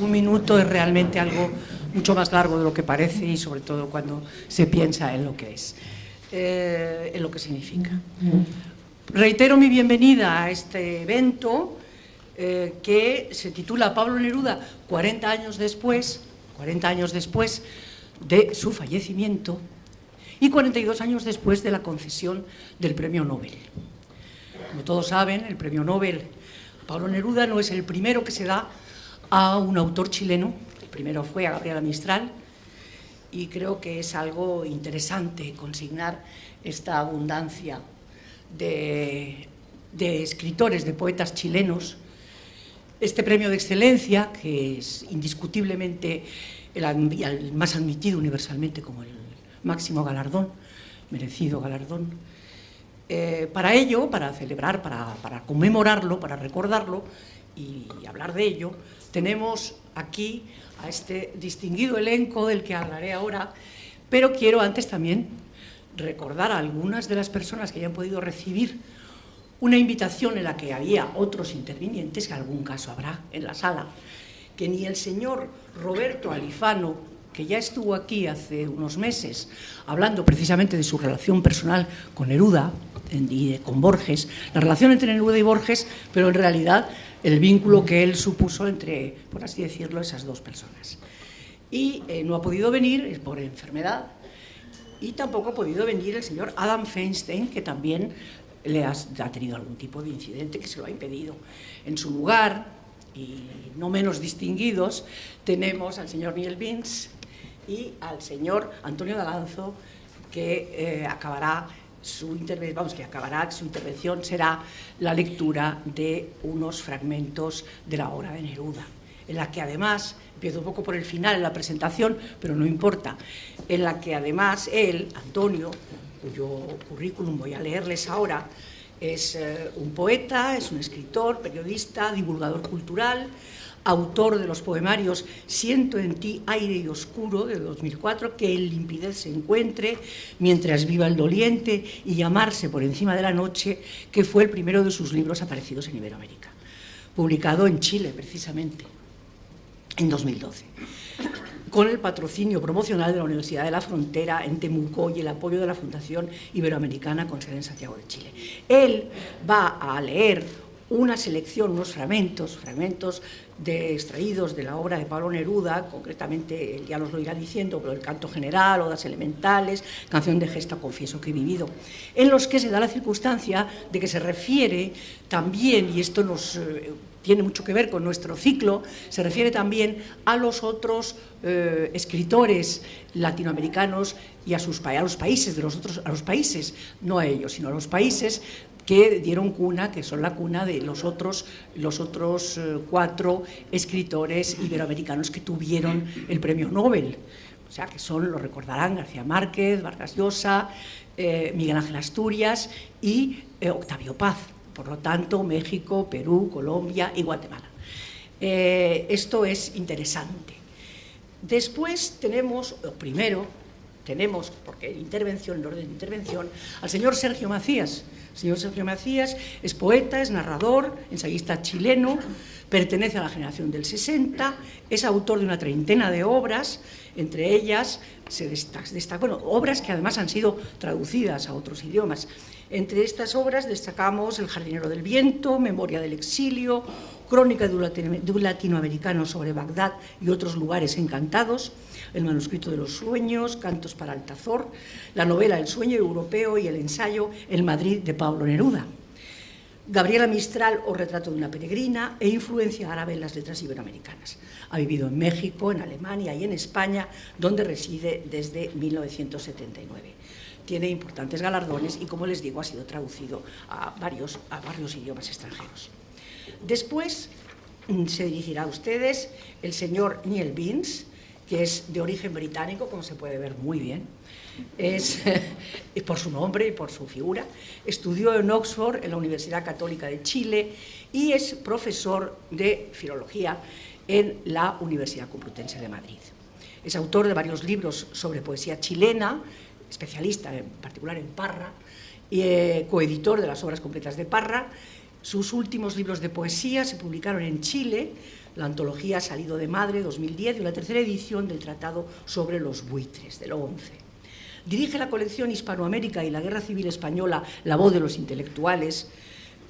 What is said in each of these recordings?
Un minuto es realmente algo mucho más largo de lo que parece y sobre todo cuando se piensa en lo que es, en lo que significa. Reitero mi bienvenida a este evento que se titula Pablo Neruda 40 años después de su fallecimiento y 42 años después de la concesión del Premio Nobel. Como todos saben, el Premio Nobel Pablo Neruda no es el primero que se da a un autor chileno. El primero fue a Gabriela Mistral y creo que es algo interesante consignar esta abundancia de escritores, de poetas chilenos. Este premio de excelencia, que es indiscutiblemente el más admitido universalmente como el máximo galardón, merecido galardón. Para ello, para celebrar, para conmemorarlo, para recordarlo y hablar de ello, tenemos aquí a este distinguido elenco del que hablaré ahora, pero quiero antes también recordar a algunas de las personas que hayan podido recibir una invitación en la que había otros intervinientes, que algún caso habrá en la sala, que ni el señor Roberto Alifano, que ya estuvo aquí hace unos meses hablando precisamente de su relación personal con Neruda y con Borges, la relación entre Neruda y Borges, pero en realidad el vínculo que él supuso entre, por así decirlo, esas dos personas. Y no ha podido venir por enfermedad, y tampoco ha podido venir el señor Adam Feinstein, que también ha tenido algún tipo de incidente que se lo ha impedido. En su lugar, y no menos distinguidos, tenemos al señor Miguel Bins y al señor Antonio Daganzo, que acabará su intervención será la lectura de unos fragmentos de la obra de Neruda, en la que además, empiezo un poco por el final en la presentación, pero no importa, en la que además él, Antonio, cuyo currículum voy a leerles ahora, es un poeta, es un escritor, periodista, divulgador cultural, autor de los poemarios Siento en ti aire y oscuro, de 2004, Que en limpidez se encuentre, Mientras viva el doliente y Llamarse por encima de la noche, que fue el primero de sus libros aparecidos en Iberoamérica, publicado en Chile precisamente en 2012, con el patrocinio promocional de la Universidad de la Frontera en Temuco y el apoyo de la Fundación Iberoamericana con sede en Santiago de Chile. Él va a leer una selección, unos fragmentos extraídos de la obra de Pablo Neruda, concretamente, él ya nos lo irá diciendo, pero el Canto General, Odas Elementales, Canción de Gesta, Confieso que he vivido, en los que se da la circunstancia de que se refiere también, y esto nos tiene mucho que ver con nuestro ciclo, se refiere también a los otros escritores latinoamericanos y a los países, a los países, no a ellos, sino a los países que dieron cuna, que son la cuna de los otros 4 escritores iberoamericanos que tuvieron el premio Nobel. O sea, que son, lo recordarán, García Márquez, Vargas Llosa, Miguel Ángel Asturias y Octavio Paz. Por lo tanto, México, Perú, Colombia y Guatemala. Esto es interesante. Después tenemos, porque en orden de intervención, al señor Sergio Macías. El señor Sergio Macías es poeta, es narrador, ensayista chileno, pertenece a la generación del 60, es autor de una treintena de obras, entre ellas obras que además han sido traducidas a otros idiomas. Entre estas obras destacamos El jardinero del viento, Memoria del exilio, Crónica de un latinoamericano sobre Bagdad y otros lugares encantados, El manuscrito de los sueños, Cantos para Altazor, la novela El sueño europeo y el ensayo El Madrid de Pablo Neruda, Gabriela Mistral o Retrato de una peregrina e influencia árabe en las letras iberoamericanas. Ha vivido en México, en Alemania y en España, donde reside desde 1979. Tiene importantes galardones y, como les digo, ha sido traducido a varios idiomas extranjeros. Después se dirigirá a ustedes el señor Neil Beans, que es de origen británico, como se puede ver muy bien, es por su nombre y por su figura. Estudió en Oxford, en la Universidad Católica de Chile, y es profesor de filología en la Universidad Complutense de Madrid. Es autor de varios libros sobre poesía chilena, especialista en particular en Parra, y coeditor de las obras completas de Parra. Sus últimos libros de poesía se publicaron en Chile, La antología ha salido de Madre, 2010, y la tercera edición del Tratado sobre los buitres, del 11. Dirige la colección Hispanoamérica y la Guerra Civil Española, La voz de los intelectuales,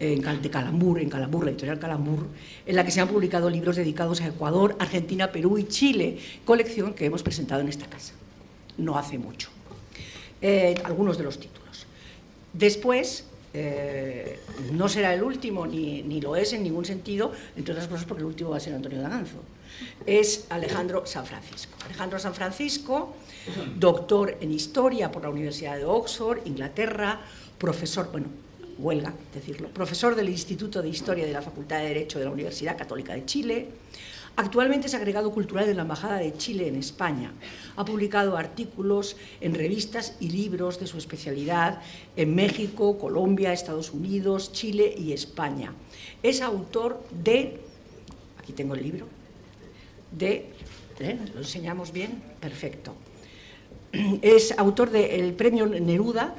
en Calambur, la editorial Calambur, en la que se han publicado libros dedicados a Ecuador, Argentina, Perú y Chile, colección que hemos presentado en esta casa, no hace mucho. Algunos de los títulos. Después, no será el último, ni lo es en ningún sentido, entre otras cosas porque el último va a ser Antonio Daganzo, es Alejandro San Francisco. Alejandro San Francisco, doctor en Historia por la Universidad de Oxford, Inglaterra, profesor, bueno, huelga decirlo, profesor del Instituto de Historia de la Facultad de Derecho de la Universidad Católica de Chile. Actualmente es agregado cultural de la Embajada de Chile en España. Ha publicado artículos en revistas y libros de su especialidad en México, Colombia, Estados Unidos, Chile y España. Es autor de, aquí tengo el libro, ¿lo enseñamos bien? Perfecto. Es autor del Premio Neruda,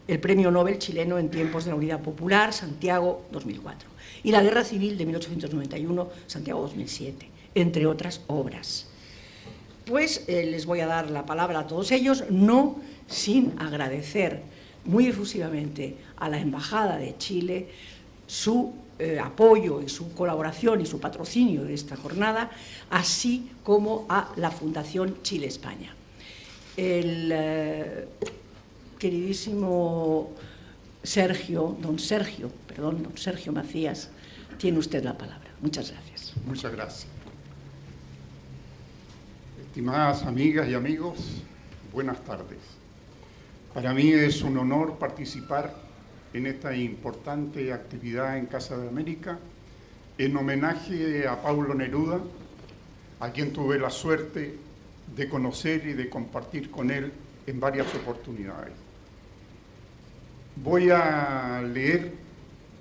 el Premio Nobel chileno en tiempos de la Unidad Popular, Santiago 2004, y la Guerra Civil de 1891, Santiago 2007, entre otras obras. Pues les voy a dar la palabra a todos ellos, no sin agradecer muy efusivamente a la Embajada de Chile su apoyo y su colaboración y su patrocinio de esta jornada, así como a la Fundación Chile-España. El queridísimo don Sergio Macías, tiene usted la palabra. Muchas gracias. Muchas gracias. Estimadas amigas y amigos, buenas tardes. Para mí es un honor participar en esta importante actividad en Casa de América en homenaje a Pablo Neruda, a quien tuve la suerte de conocer y de compartir con él en varias oportunidades. Voy a leer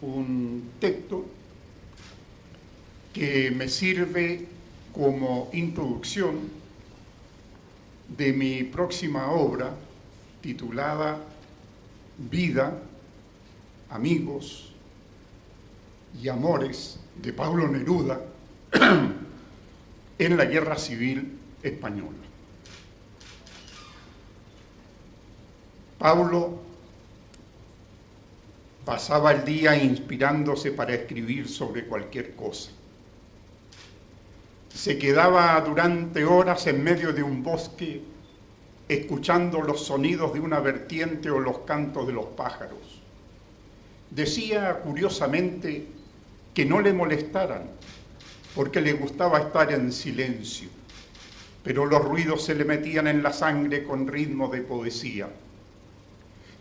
un texto que me sirve como introducción de mi próxima obra titulada Vida, Amigos y Amores de Pablo Neruda en la Guerra Civil Española. Pablo pasaba el día inspirándose para escribir sobre cualquier cosa. Se quedaba durante horas en medio de un bosque escuchando los sonidos de una vertiente o los cantos de los pájaros. Decía curiosamente que no le molestaran porque le gustaba estar en silencio, pero los ruidos se le metían en la sangre con ritmo de poesía.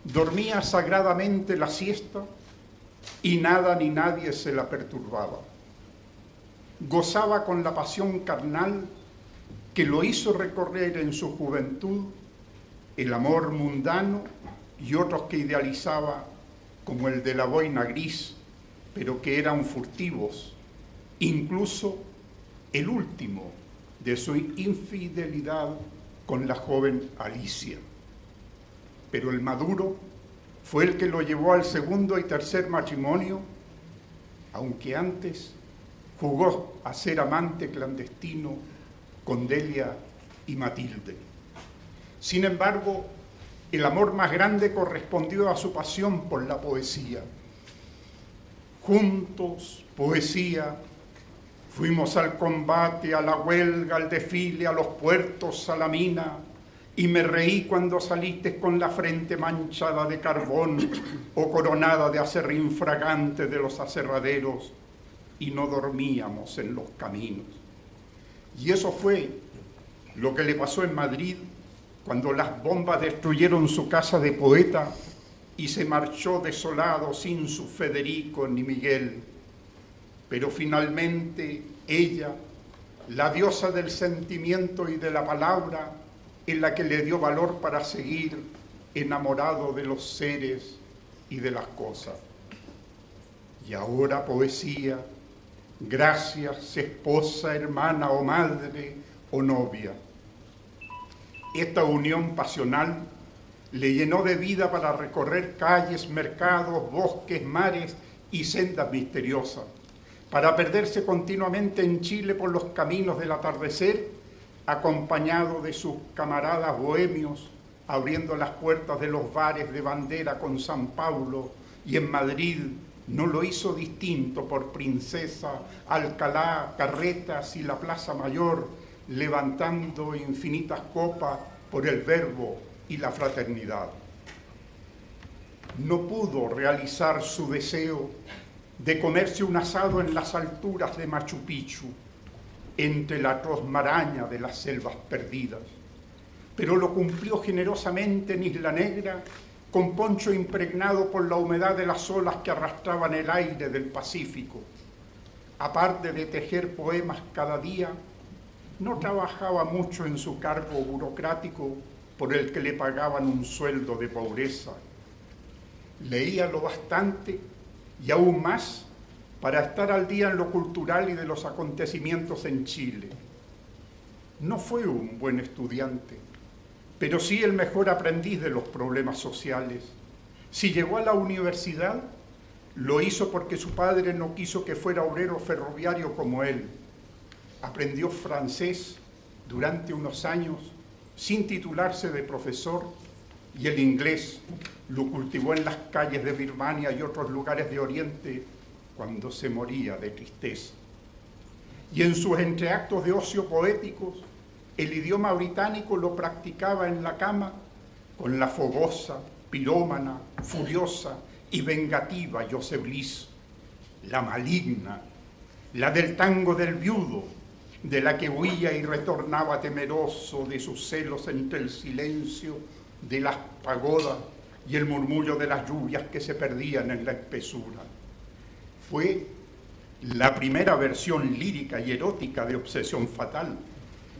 Dormía sagradamente la siesta y nada ni nadie se la perturbaba. Gozaba con la pasión carnal que lo hizo recorrer en su juventud el amor mundano y otros que idealizaba como el de la boina gris, pero que eran furtivos, incluso el último de su infidelidad con la joven Alicia. Pero el maduro fue el que lo llevó al segundo y tercer matrimonio, aunque antes jugó a ser amante clandestino con Delia y Matilde. Sin embargo, el amor más grande correspondió a su pasión por la poesía. Juntos, poesía, fuimos al combate, a la huelga, al desfile, a los puertos, a la mina, y me reí cuando saliste con la frente manchada de carbón o coronada de aserrín fragante de los aserraderos, y no dormíamos en los caminos. Y eso fue lo que le pasó en Madrid cuando las bombas destruyeron su casa de poeta y se marchó desolado sin su Federico ni Miguel. Pero finalmente ella, la diosa del sentimiento y de la palabra, es la que le dio valor para seguir enamorado de los seres y de las cosas. Y ahora poesía, gracias, esposa, hermana o madre o novia. Esta unión pasional le llenó de vida para recorrer calles, mercados, bosques, mares y sendas misteriosas, para perderse continuamente en Chile por los caminos del atardecer, acompañado de sus camaradas bohemios, abriendo las puertas de los bares de bandera con San Paulo, y en Madrid no lo hizo distinto por Princesa, Alcalá, Carretas y la Plaza Mayor, levantando infinitas copas por el verbo y la fraternidad. No pudo realizar su deseo de comerse un asado en las alturas de Machu Picchu, entre la atroz maraña de las selvas perdidas, pero lo cumplió generosamente en Isla Negra, con poncho impregnado por la humedad de las olas que arrastraban el aire del Pacífico. Aparte de tejer poemas cada día, no trabajaba mucho en su cargo burocrático por el que le pagaban un sueldo de pobreza. Leía lo bastante y aún más para estar al día en lo cultural y de los acontecimientos en Chile. No fue un buen estudiante, pero sí el mejor aprendiz de los problemas sociales. Si llegó a la universidad, lo hizo porque su padre no quiso que fuera obrero ferroviario como él. Aprendió francés durante unos años sin titularse de profesor, y el inglés lo cultivó en las calles de Birmania y otros lugares de Oriente cuando se moría de tristeza. Y en sus entreactos de ocio poéticos, el idioma británico lo practicaba en la cama con la fogosa, pirómana, furiosa y vengativa Joseph Bliss, la maligna, la del tango del viudo, de la que huía y retornaba temeroso de sus celos entre el silencio de las pagodas y el murmullo de las lluvias que se perdían en la espesura. Fue la primera versión lírica y erótica de Obsesión Fatal,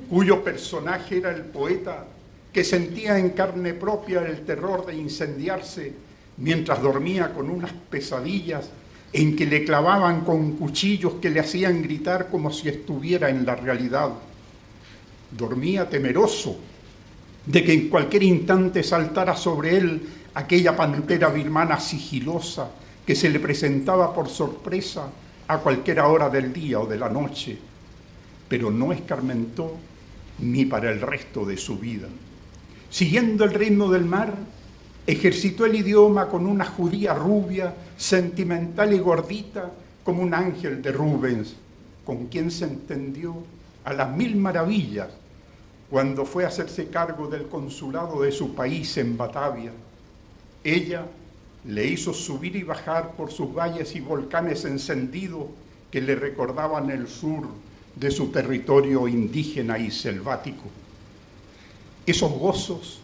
cuyo personaje era el poeta que sentía en carne propia el terror de incendiarse mientras dormía con unas pesadillas en que le clavaban con cuchillos que le hacían gritar como si estuviera en la realidad. Dormía temeroso de que en cualquier instante saltara sobre él aquella pantera birmana sigilosa que se le presentaba por sorpresa a cualquier hora del día o de la noche, pero no escarmentó ni para el resto de su vida. Siguiendo el ritmo del mar, ejercitó el idioma con una judía rubia, sentimental y gordita, como un ángel de Rubens, con quien se entendió a las mil maravillas cuando fue a hacerse cargo del consulado de su país en Batavia. Ella le hizo subir y bajar por sus valles y volcanes encendidos que le recordaban el sur de su territorio indígena y selvático. Esos gozos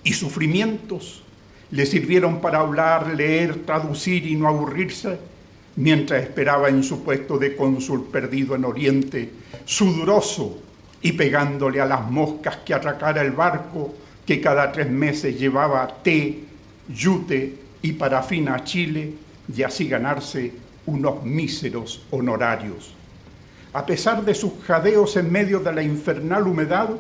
y sufrimientos le sirvieron para hablar, leer, traducir y no aburrirse, mientras esperaba en su puesto de cónsul perdido en Oriente, sudoroso y pegándole a las moscas que atracara el barco que cada 3 meses llevaba té, yute y parafina a Chile, y así ganarse unos míseros honorarios. A pesar de sus jadeos en medio de la infernal humedad,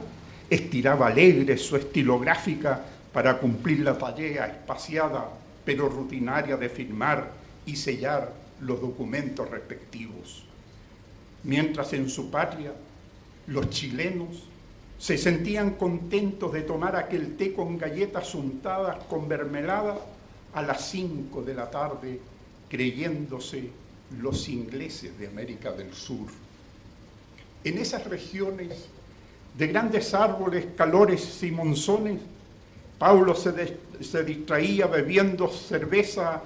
estiraba alegre su estilográfica para cumplir la tarea espaciada pero rutinaria de firmar y sellar los documentos respectivos. Mientras en su patria los chilenos se sentían contentos de tomar aquel té con galletas untadas con mermelada a las 5 de la tarde, creyéndose los ingleses de América del Sur. En esas regiones de grandes árboles, calores y monzones, Paulo se distraía bebiendo cerveza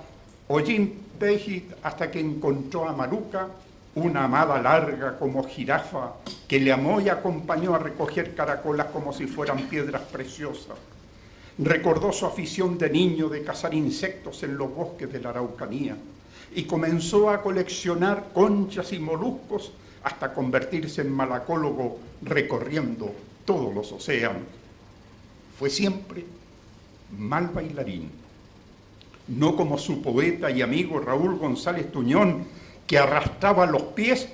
o gin tonic hasta que encontró a Maruca, una amada larga como jirafa que le amó y acompañó a recoger caracolas como si fueran piedras preciosas. Recordó su afición de niño de cazar insectos en los bosques de la Araucanía y comenzó a coleccionar conchas y moluscos hasta convertirse en malacólogo recorriendo todos los océanos. Fue siempre mal bailarín, no como su poeta y amigo Raúl González Tuñón, que arrastraba los pies,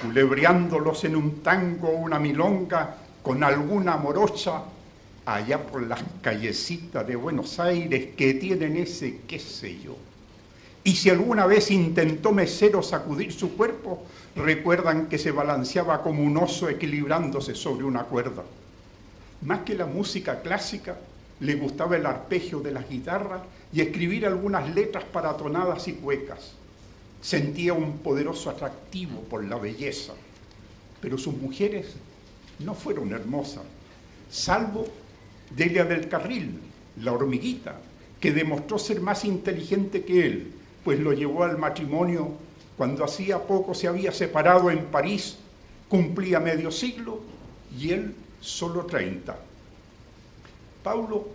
culebreándolos en un tango o una milonga con alguna morocha allá por las callecitas de Buenos Aires que tienen ese qué sé yo. Y si alguna vez intentó mecer o sacudir su cuerpo, recuerdan que se balanceaba como un oso equilibrándose sobre una cuerda. Más que la música clásica, le gustaba el arpegio de las guitarras y escribir algunas letras para tonadas y cuecas. Sentía un poderoso atractivo por la belleza, pero sus mujeres no fueron hermosas, salvo Delia del Carril, la hormiguita, que demostró ser más inteligente que él, pues lo llevó al matrimonio cuando hacía poco se había separado en París, cumplía medio siglo y él solo 30. Paulo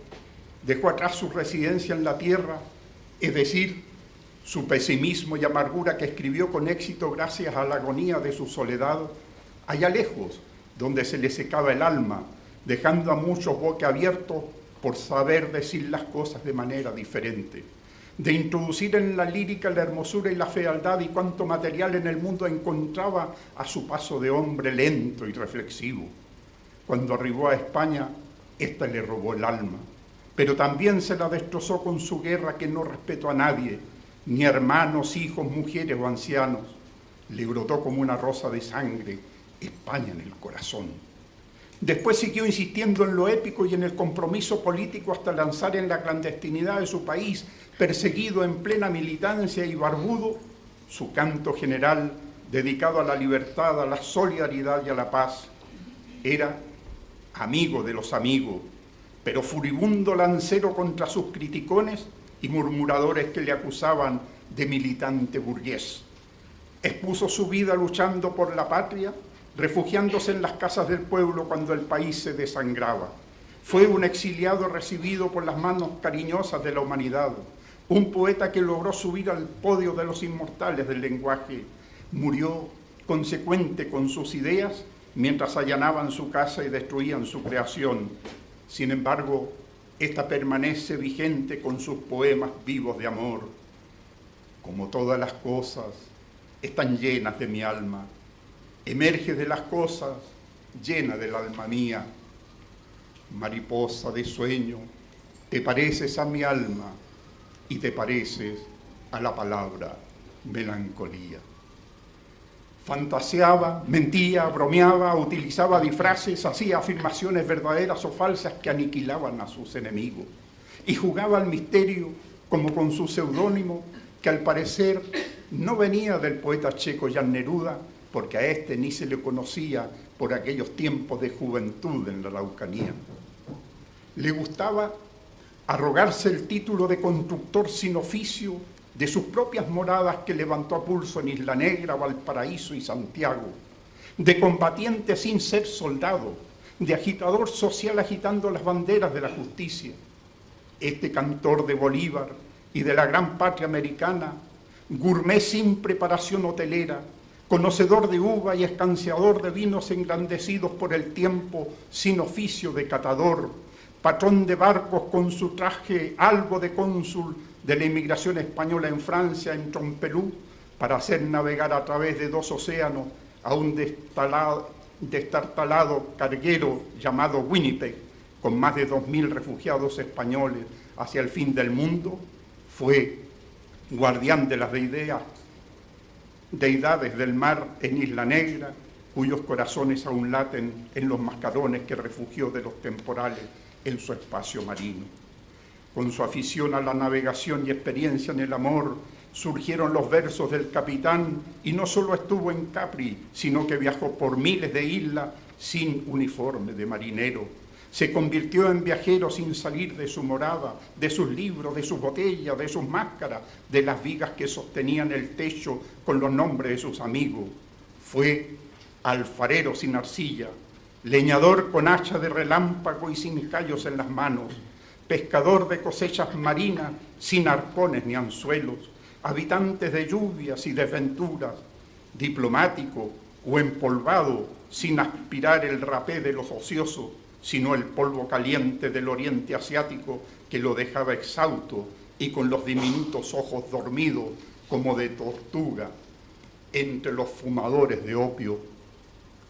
dejó atrás su residencia en la tierra, es decir, su pesimismo y amargura que escribió con éxito gracias a la agonía de su soledad, allá lejos, donde se le secaba el alma, dejando a muchos boquiabiertos por saber decir las cosas de manera diferente, de introducir en la lírica la hermosura y la fealdad y cuanto material en el mundo encontraba a su paso de hombre lento y reflexivo. Cuando arribó a España, ésta le robó el alma, pero también se la destrozó con su guerra que no respetó a nadie, ni hermanos, hijos, mujeres o ancianos. Le brotó como una rosa de sangre España en el corazón. Después siguió insistiendo en lo épico y en el compromiso político hasta lanzar en la clandestinidad de su país, perseguido en plena militancia y barbudo, su canto general dedicado a la libertad, a la solidaridad y a la paz. Era amigo de los amigos, pero furibundo lancero contra sus criticones y murmuradores que le acusaban de militante burgués. Expuso su vida luchando por la patria, refugiándose en las casas del pueblo cuando el país se desangraba. Fue un exiliado recibido por las manos cariñosas de la humanidad, un poeta que logró subir al podio de los inmortales del lenguaje. Murió consecuente con sus ideas mientras allanaban su casa y destruían su creación. Sin embargo, esta permanece vigente con sus poemas vivos de amor. Como todas las cosas, están llenas de mi alma. Emerge de las cosas, llena del alma mía. Mariposa de sueño, te pareces a mi alma y te pareces a la palabra melancolía. Fantaseaba, mentía, bromeaba, utilizaba disfraces, hacía afirmaciones verdaderas o falsas que aniquilaban a sus enemigos. Y jugaba al misterio como con su seudónimo, que al parecer no venía del poeta checo Jan Neruda, porque a este ni se le conocía por aquellos tiempos de juventud en la Araucanía. Le gustaba arrogarse el título de constructor sin oficio de sus propias moradas que levantó a pulso en Isla Negra, Valparaíso y Santiago, de combatiente sin ser soldado, de agitador social agitando las banderas de la justicia. Este cantor de Bolívar y de la gran patria americana, gourmet sin preparación hotelera, conocedor de uva y escanciador de vinos engrandecidos por el tiempo sin oficio de catador, patrón de barcos con su traje algo de cónsul de la inmigración española en Francia, en Trompelú, para hacer navegar a través de 2 océanos a un destartalado carguero llamado Winnipeg, con más de 2.000 refugiados españoles hacia el fin del mundo. Fue guardián de las deidades del mar en Isla Negra, cuyos corazones aún laten en los mascarones que refugió de los temporales en su espacio marino. Con su afición a la navegación y experiencia en el amor, surgieron los versos del capitán, y no solo estuvo en Capri, sino que viajó por miles de islas sin uniforme de marinero. Se convirtió en viajero sin salir de su morada, de sus libros, de sus botellas, de sus máscaras, de las vigas que sostenían el techo con los nombres de sus amigos. Fue alfarero sin arcilla, leñador con hacha de relámpago y sin callos en las manos, pescador de cosechas marinas sin arpones ni anzuelos, habitantes de lluvias y desventuras, diplomático o empolvado sin aspirar el rapé de los ociosos, sino el polvo caliente del oriente asiático que lo dejaba exhausto y con los diminutos ojos dormidos como de tortuga entre los fumadores de opio,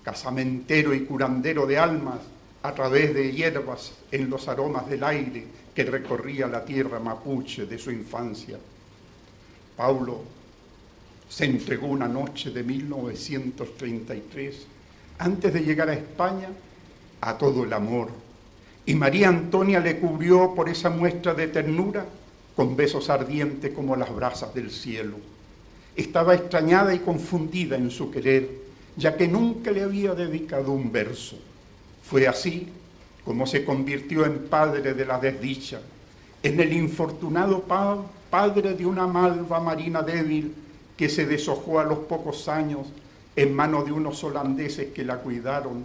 casamentero y curandero de almas a través de hierbas en los aromas del aire que recorría la tierra mapuche de su infancia. Paulo se entregó una noche de 1933, antes de llegar a España, a todo el amor, y María Antonia le cubrió por esa muestra de ternura con besos ardientes como las brasas del cielo. Estaba extrañada y confundida en su querer, ya que nunca le había dedicado un verso. Fue así como se convirtió en padre de la desdicha, en el infortunado padre de una malva marina débil que se deshojó a los pocos años en manos de unos holandeses que la cuidaron,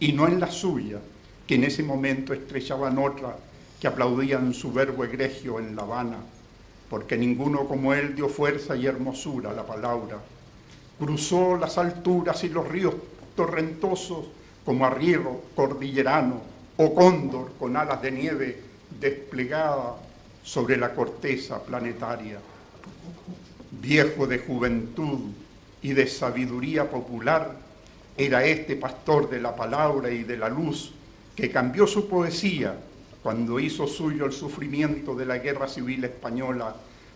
y no en la suya, que en ese momento estrechaban otra que aplaudían su verbo egregio en La Habana, porque ninguno como él dio fuerza y hermosura a la palabra. Cruzó las alturas y los ríos torrentosos como arriero cordillerano o cóndor con alas de nieve desplegada sobre la corteza planetaria. Viejo de juventud y de sabiduría popular, era este pastor de la palabra y de la luz que cambió su poesía cuando hizo suyo el sufrimiento de la Guerra Civil Española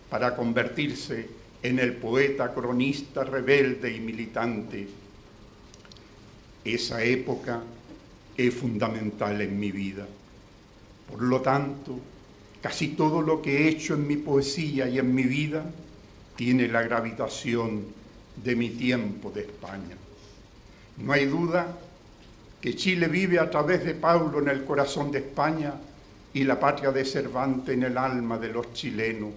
para convertirse en el poeta cronista rebelde y militante. Esa época es fundamental en mi vida. Por lo tanto, casi todo lo que he hecho en mi poesía y en mi vida tiene la gravitación de mi tiempo de España. No hay duda que Chile vive a través de Paulo en el corazón de España y la patria de Cervantes en el alma de los chilenos.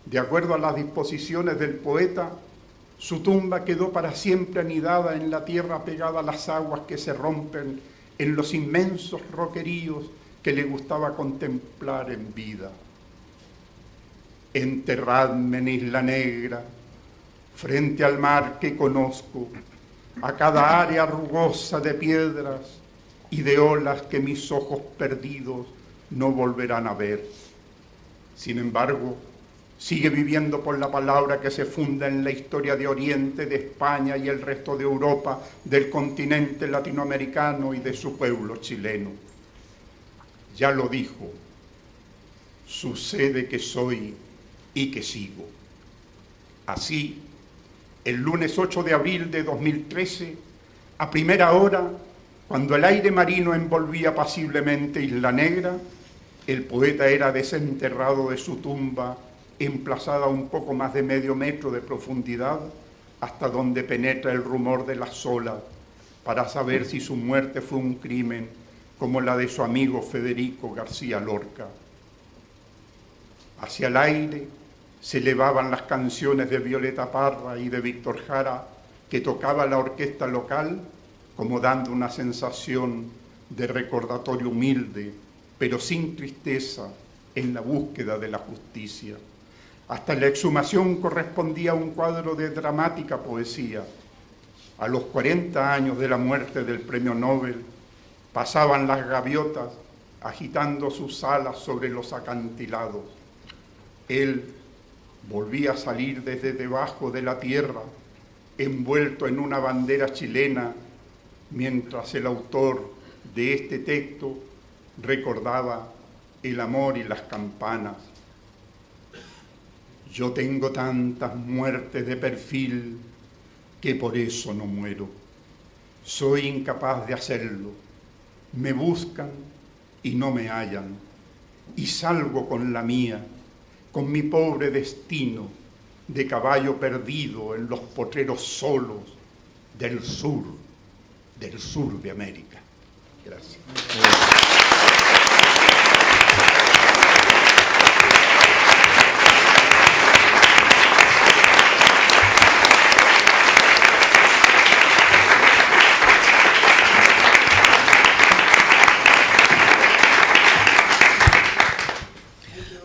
De acuerdo a las disposiciones del poeta, su tumba quedó para siempre anidada en la tierra pegada a las aguas que se rompen en los inmensos roqueríos que le gustaba contemplar en vida. Enterradme en Isla Negra, frente al mar que conozco, a cada área rugosa de piedras y de olas que mis ojos perdidos no volverán a ver. Sin embargo, sigue viviendo por la palabra que se funda en la historia de Oriente, de España y el resto de Europa, del continente latinoamericano y de su pueblo chileno. Ya lo dijo, sucede que soy y que sigo. Así, el lunes 8 de abril de 2013, a primera hora, cuando el aire marino envolvía apaciblemente Isla Negra, el poeta era desenterrado de su tumba, emplazada a un poco más de medio metro de profundidad, hasta donde penetra el rumor de las olas, para saber si su muerte fue un crimen, como la de su amigo Federico García Lorca. Hacia el aire se elevaban las canciones de Violeta Parra y de Víctor Jara, que tocaba la orquesta local, como dando una sensación de recordatorio humilde, pero sin tristeza, en la búsqueda de la justicia. Hasta la exhumación correspondía un cuadro de dramática poesía. A los 40 años de la muerte del premio Nobel, pasaban las gaviotas agitando sus alas sobre los acantilados. Él volvía a salir desde debajo de la tierra, envuelto en una bandera chilena, mientras el autor de este texto recordaba el amor y las campanas. Yo tengo tantas muertes de perfil que por eso no muero. Soy incapaz de hacerlo. Me buscan y no me hallan. Y salgo con la mía, con mi pobre destino de caballo perdido en los potreros solos del sur de América. Gracias.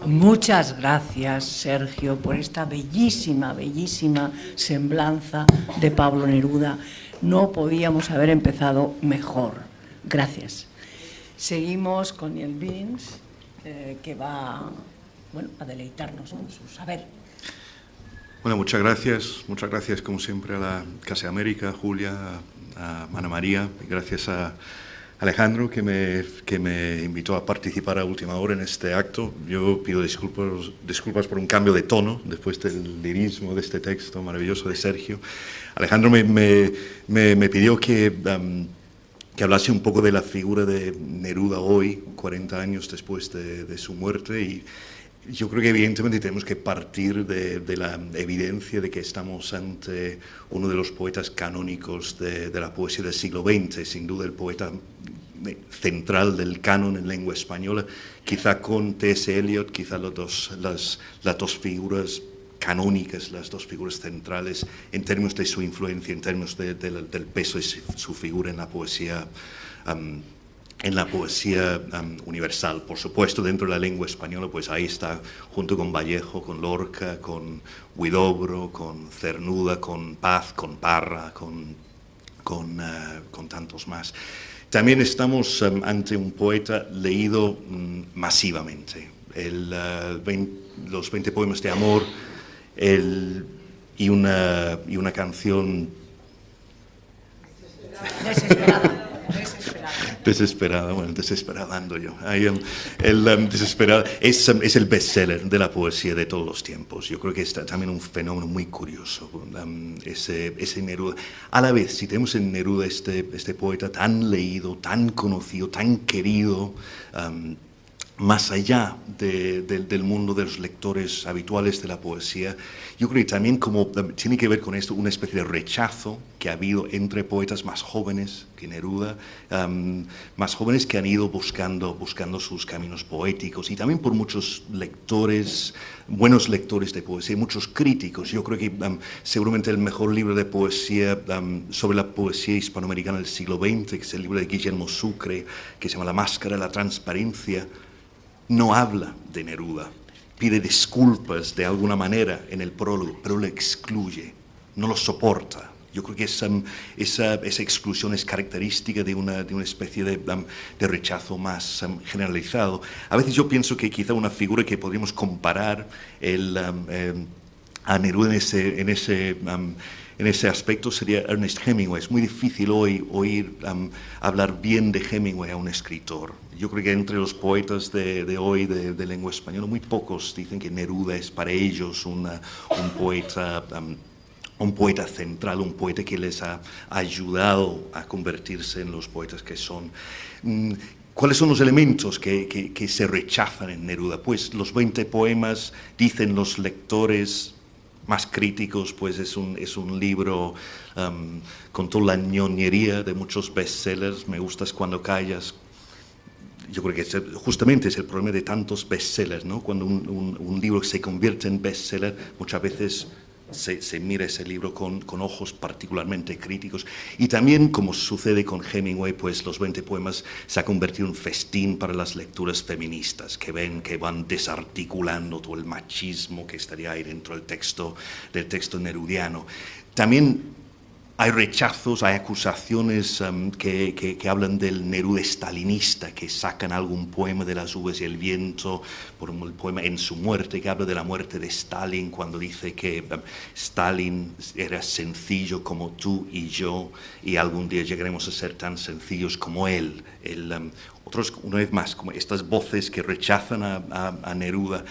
Muchas gracias, Sergio, por esta bellísima, bellísima semblanza de Pablo Neruda. No podíamos haber empezado mejor. Gracias. Seguimos con Niel Vins, que va a deleitarnos con su saber. Bueno, muchas gracias como siempre a la Casa de América, a Julia, a Ana María, y gracias a Alejandro, que me invitó a participar a última hora en este acto. Yo pido disculpas por un cambio de tono después del lirismo de este texto maravilloso de Sergio. Alejandro me pidió que hablase un poco de la figura de Neruda hoy, 40 años después de su muerte, y yo creo que evidentemente tenemos que partir de la evidencia de que estamos ante uno de los poetas canónicos de la poesía del siglo XX, sin duda el poeta central del canon en lengua española, quizá con T.S. Eliot, quizá las dos figuras canónicas, las dos figuras centrales en términos de su influencia, en términos del peso de su figura en la poesía universal. Por supuesto, dentro de la lengua española, pues ahí está, junto con Vallejo, con Lorca, con Huidobro, con Cernuda, con Paz, con Parra, con tantos más. También estamos ante un poeta leído masivamente. Los 20 poemas de amor y una canción desesperada ando yo. Desesperada es el bestseller de la poesía de todos los tiempos. Yo creo que es también un fenómeno muy curioso, ese Neruda. A la vez, si tenemos en Neruda este poeta tan leído, tan conocido, tan querido, más allá del mundo de los lectores habituales de la poesía, yo creo que también tiene que ver con esto una especie de rechazo que ha habido entre poetas más jóvenes que Neruda, más jóvenes que han ido buscando sus caminos poéticos, y también por muchos lectores, buenos lectores de poesía, muchos críticos. Yo creo que seguramente el mejor libro de poesía sobre la poesía hispanoamericana del siglo XX, que es el libro de Guillermo Sucre, que se llama La máscara de la transparencia, no habla de Neruda, pide disculpas de alguna manera en el prólogo, pero lo excluye, no lo soporta. Yo creo que esa exclusión es característica de una especie de rechazo más generalizado. A veces yo pienso que quizá una figura que podríamos comparar a Neruda en ese aspecto sería Ernest Hemingway. Es muy difícil hoy oír hablar bien de Hemingway a un escritor. Yo creo que entre los poetas de hoy de lengua española, muy pocos dicen que Neruda es para ellos un poeta central, un poeta que les ha ayudado a convertirse en los poetas que son. ¿Cuáles son los elementos que se rechazan en Neruda? Pues los 20 poemas, dicen los lectores más críticos, pues es un libro con toda la ñoñería de muchos bestsellers. Me gustas cuando callas. Yo creo que justamente es el problema de tantos bestsellers, ¿no? Cuando un libro se convierte en bestseller, muchas veces se mira ese libro con ojos particularmente críticos. Y también, como sucede con Hemingway, pues los 20 poemas se ha convertido en un festín para las lecturas feministas, que van desarticulando todo el machismo que estaría ahí dentro del texto nerudiano. También hay rechazos, hay acusaciones que hablan del Neruda stalinista, que sacan algún poema de Las uvas y el viento, por el poema En su muerte, que habla de la muerte de Stalin, cuando dice que Stalin era sencillo como tú y yo, y algún día llegaremos a ser tan sencillos como él. Otros, una vez más, como estas voces que rechazan a Neruda.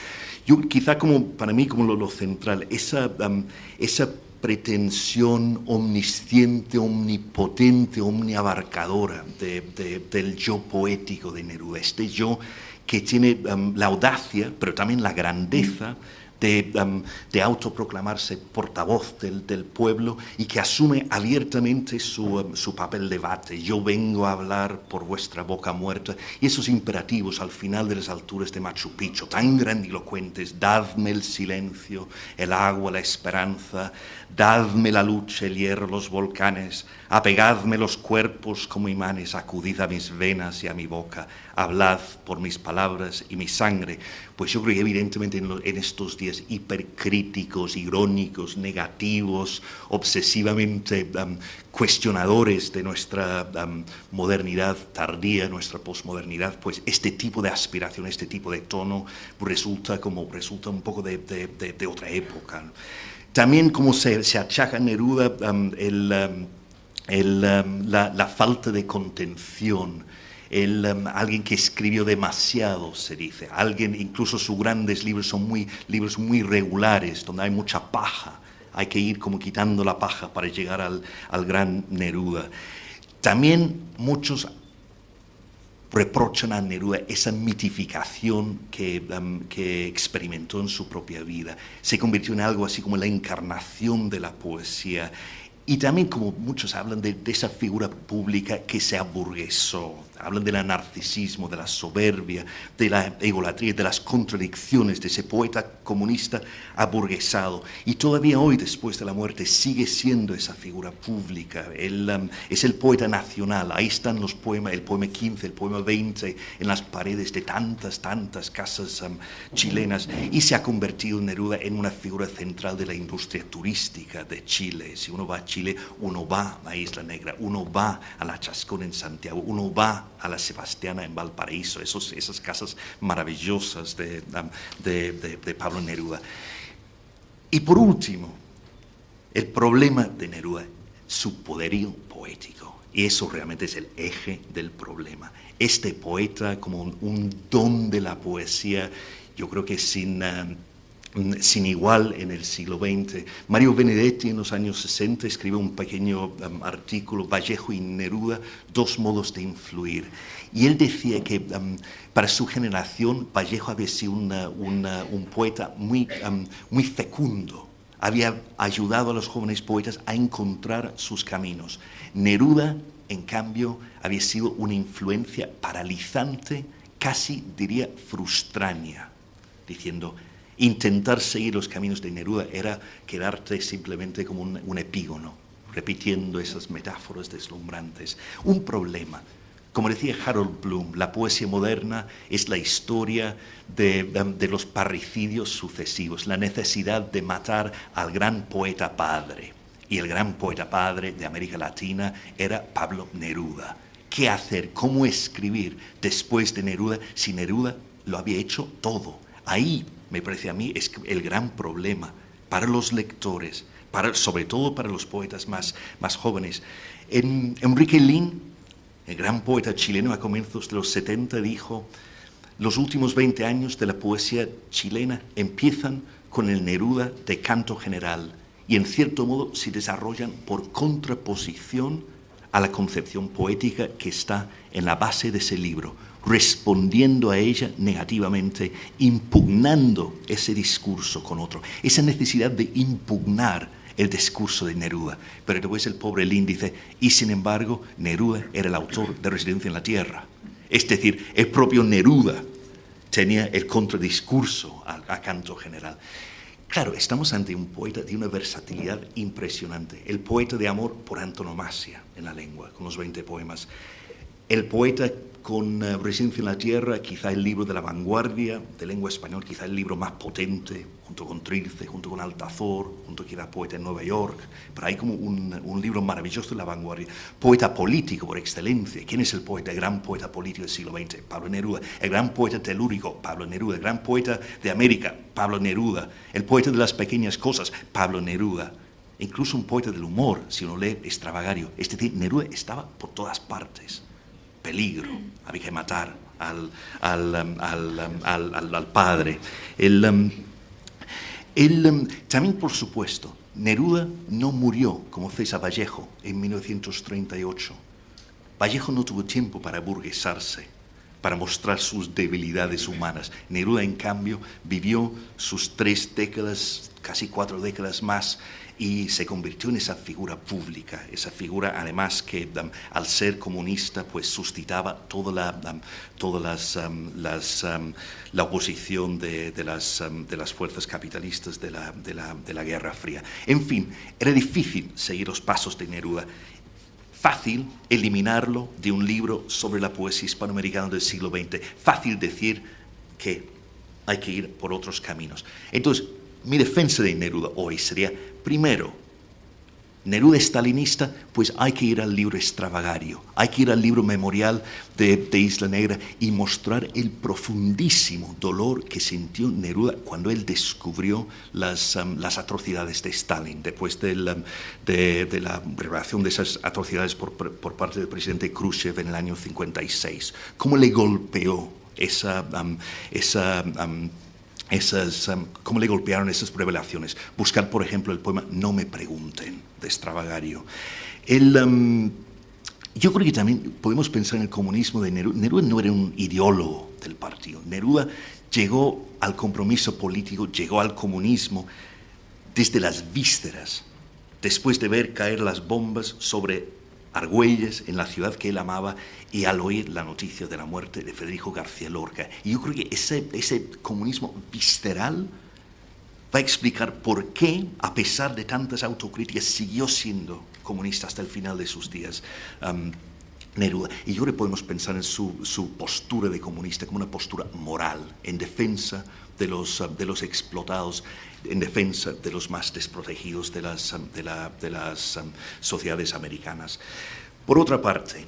Yo, quizá para mí como lo central, esa pretensión omnisciente, omnipotente, omniabarcadora del yo poético de Neruda, este yo que tiene la audacia, pero también la grandeza de autoproclamarse portavoz del pueblo, y que asume abiertamente su papel de bate. Yo vengo a hablar por vuestra boca muerta, y esos imperativos al final de las alturas de Machu Picchu, tan grandilocuentes: dadme el silencio, el agua, la esperanza, dadme la lucha, el hierro, los volcanes, apegadme los cuerpos como imanes, acudid a mis venas y a mi boca, hablad por mis palabras y mi sangre. Pues yo creo que evidentemente en estos días hipercríticos, irónicos, negativos, obsesivamente cuestionadores de nuestra modernidad tardía, nuestra posmodernidad, pues este tipo de aspiración, este tipo de tono resulta un poco de otra época. También como se achaca a Neruda la falta de contención, alguien que escribió demasiado, se dice, alguien, incluso sus grandes libros son libros muy regulares, donde hay mucha paja, hay que ir como quitando la paja para llegar al gran Neruda. También muchos reprochan a Neruda esa mitificación que experimentó en su propia vida. Se convirtió en algo así como la encarnación de la poesía. Y también, como muchos hablan de esa figura pública que se aburguesó, hablan del narcisismo, de la soberbia, de la egolatría, de las contradicciones de ese poeta comunista aburguesado. Y todavía hoy, después de la muerte, sigue siendo esa figura pública. Él es el poeta nacional. Ahí están los poemas, el poema 15, el poema 20, en las paredes de tantas casas chilenas. Y se ha convertido Neruda en una figura central de la industria turística de Chile. Si uno va a Chile, uno va a Isla Negra, uno va a la Chascón en Santiago, uno va a la Sebastiana en Valparaíso, esas casas maravillosas de Pablo Neruda. Y por último, el problema de Neruda, su poderío poético. Y eso realmente es el eje del problema. Este poeta, como un don de la poesía, yo creo que sin igual en el siglo XX. Mario Benedetti en los años 60 escribió un pequeño artículo, Vallejo y Neruda, dos modos de influir. Y él decía que para su generación Vallejo había sido un poeta muy fecundo. Había ayudado a los jóvenes poetas a encontrar sus caminos. Neruda, en cambio, había sido una influencia paralizante, casi diría frustránea, diciendo: intentar seguir los caminos de Neruda era quedarte simplemente como un epígono, repitiendo esas metáforas deslumbrantes. Un problema. Como decía Harold Bloom, la poesía moderna es la historia de los parricidios sucesivos, la necesidad de matar al gran poeta padre. Y el gran poeta padre de América Latina era Pablo Neruda. ¿Qué hacer? ¿Cómo escribir después de Neruda si Neruda lo había hecho todo? Ahí, me parece a mí, es el gran problema para los lectores, sobre todo para los poetas más jóvenes. Enrique Lin, el gran poeta chileno a comienzos de los 70, dijo: los últimos 20 años de la poesía chilena empiezan con el Neruda de canto general y en cierto modo se desarrollan por contraposición a la concepción poética que está en la base de ese libro, respondiendo a ella negativamente, impugnando ese discurso con otro, esa necesidad de impugnar el discurso de Neruda. Pero después el pobre Lin dice: y sin embargo Neruda era el autor de Residencia en la Tierra. Es decir, el propio Neruda tenía el contradiscurso a canto general. Claro, estamos ante un poeta de una versatilidad impresionante, el poeta de amor por antonomasia en la lengua, con los 20 poemas. El poeta con Residencia en la Tierra, quizá el libro de la vanguardia de lengua española, quizá el libro más potente, junto con Trilce, junto con Altazor, junto con la poeta en Nueva York, pero hay como un libro maravilloso de la vanguardia. Poeta político por excelencia. ¿Quién es el poeta, el gran poeta político del siglo XX? Pablo Neruda. El gran poeta telúrico, Pablo Neruda. El gran poeta de América, Pablo Neruda. El poeta de las pequeñas cosas, Pablo Neruda. Incluso un poeta del humor, si uno lee Extravagario. Es decir, Neruda estaba por todas partes. Peligro, había que matar al padre. También, por supuesto, Neruda no murió como César Vallejo en 1938. Vallejo no tuvo tiempo para aburguesarse, para mostrar sus debilidades humanas. Neruda, en cambio, vivió sus 3 décadas, casi 4 décadas más, y se convirtió en esa figura pública, esa figura además que al ser comunista pues suscitaba toda la oposición de las fuerzas capitalistas de la Guerra Fría. En fin, era difícil seguir los pasos de Neruda. Fácil eliminarlo de un libro sobre la poesía hispanoamericana del siglo XX. Fácil decir que hay que ir por otros caminos. Entonces, mi defensa de Neruda hoy sería, primero, Neruda stalinista, pues hay que ir al libro Extravagario, hay que ir al libro Memorial de Isla Negra y mostrar el profundísimo dolor que sintió Neruda cuando él descubrió las atrocidades de Stalin, después de la revelación de esas atrocidades por parte del presidente Khrushchev en el año 56. ¿Cómo le golpeó cómo le golpearon esas revelaciones? Buscar, por ejemplo, el poema No me pregunten, de Extravagario. Yo creo que también podemos pensar en el comunismo de Neruda. Neruda no era un ideólogo del partido. Neruda llegó al compromiso político, llegó al comunismo desde las vísceras, después de ver caer las bombas sobre Argüelles, en la ciudad que él amaba, y al oír la noticia de la muerte de Federico García Lorca. Y yo creo que ese comunismo visceral va a explicar por qué, a pesar de tantas autocríticas, siguió siendo comunista hasta el final de sus días, Neruda. Y yo creo que podemos pensar en su postura de comunista como una postura moral, en defensa de los explotados, en defensa de los más desprotegidos de las sociedades americanas. Por otra parte,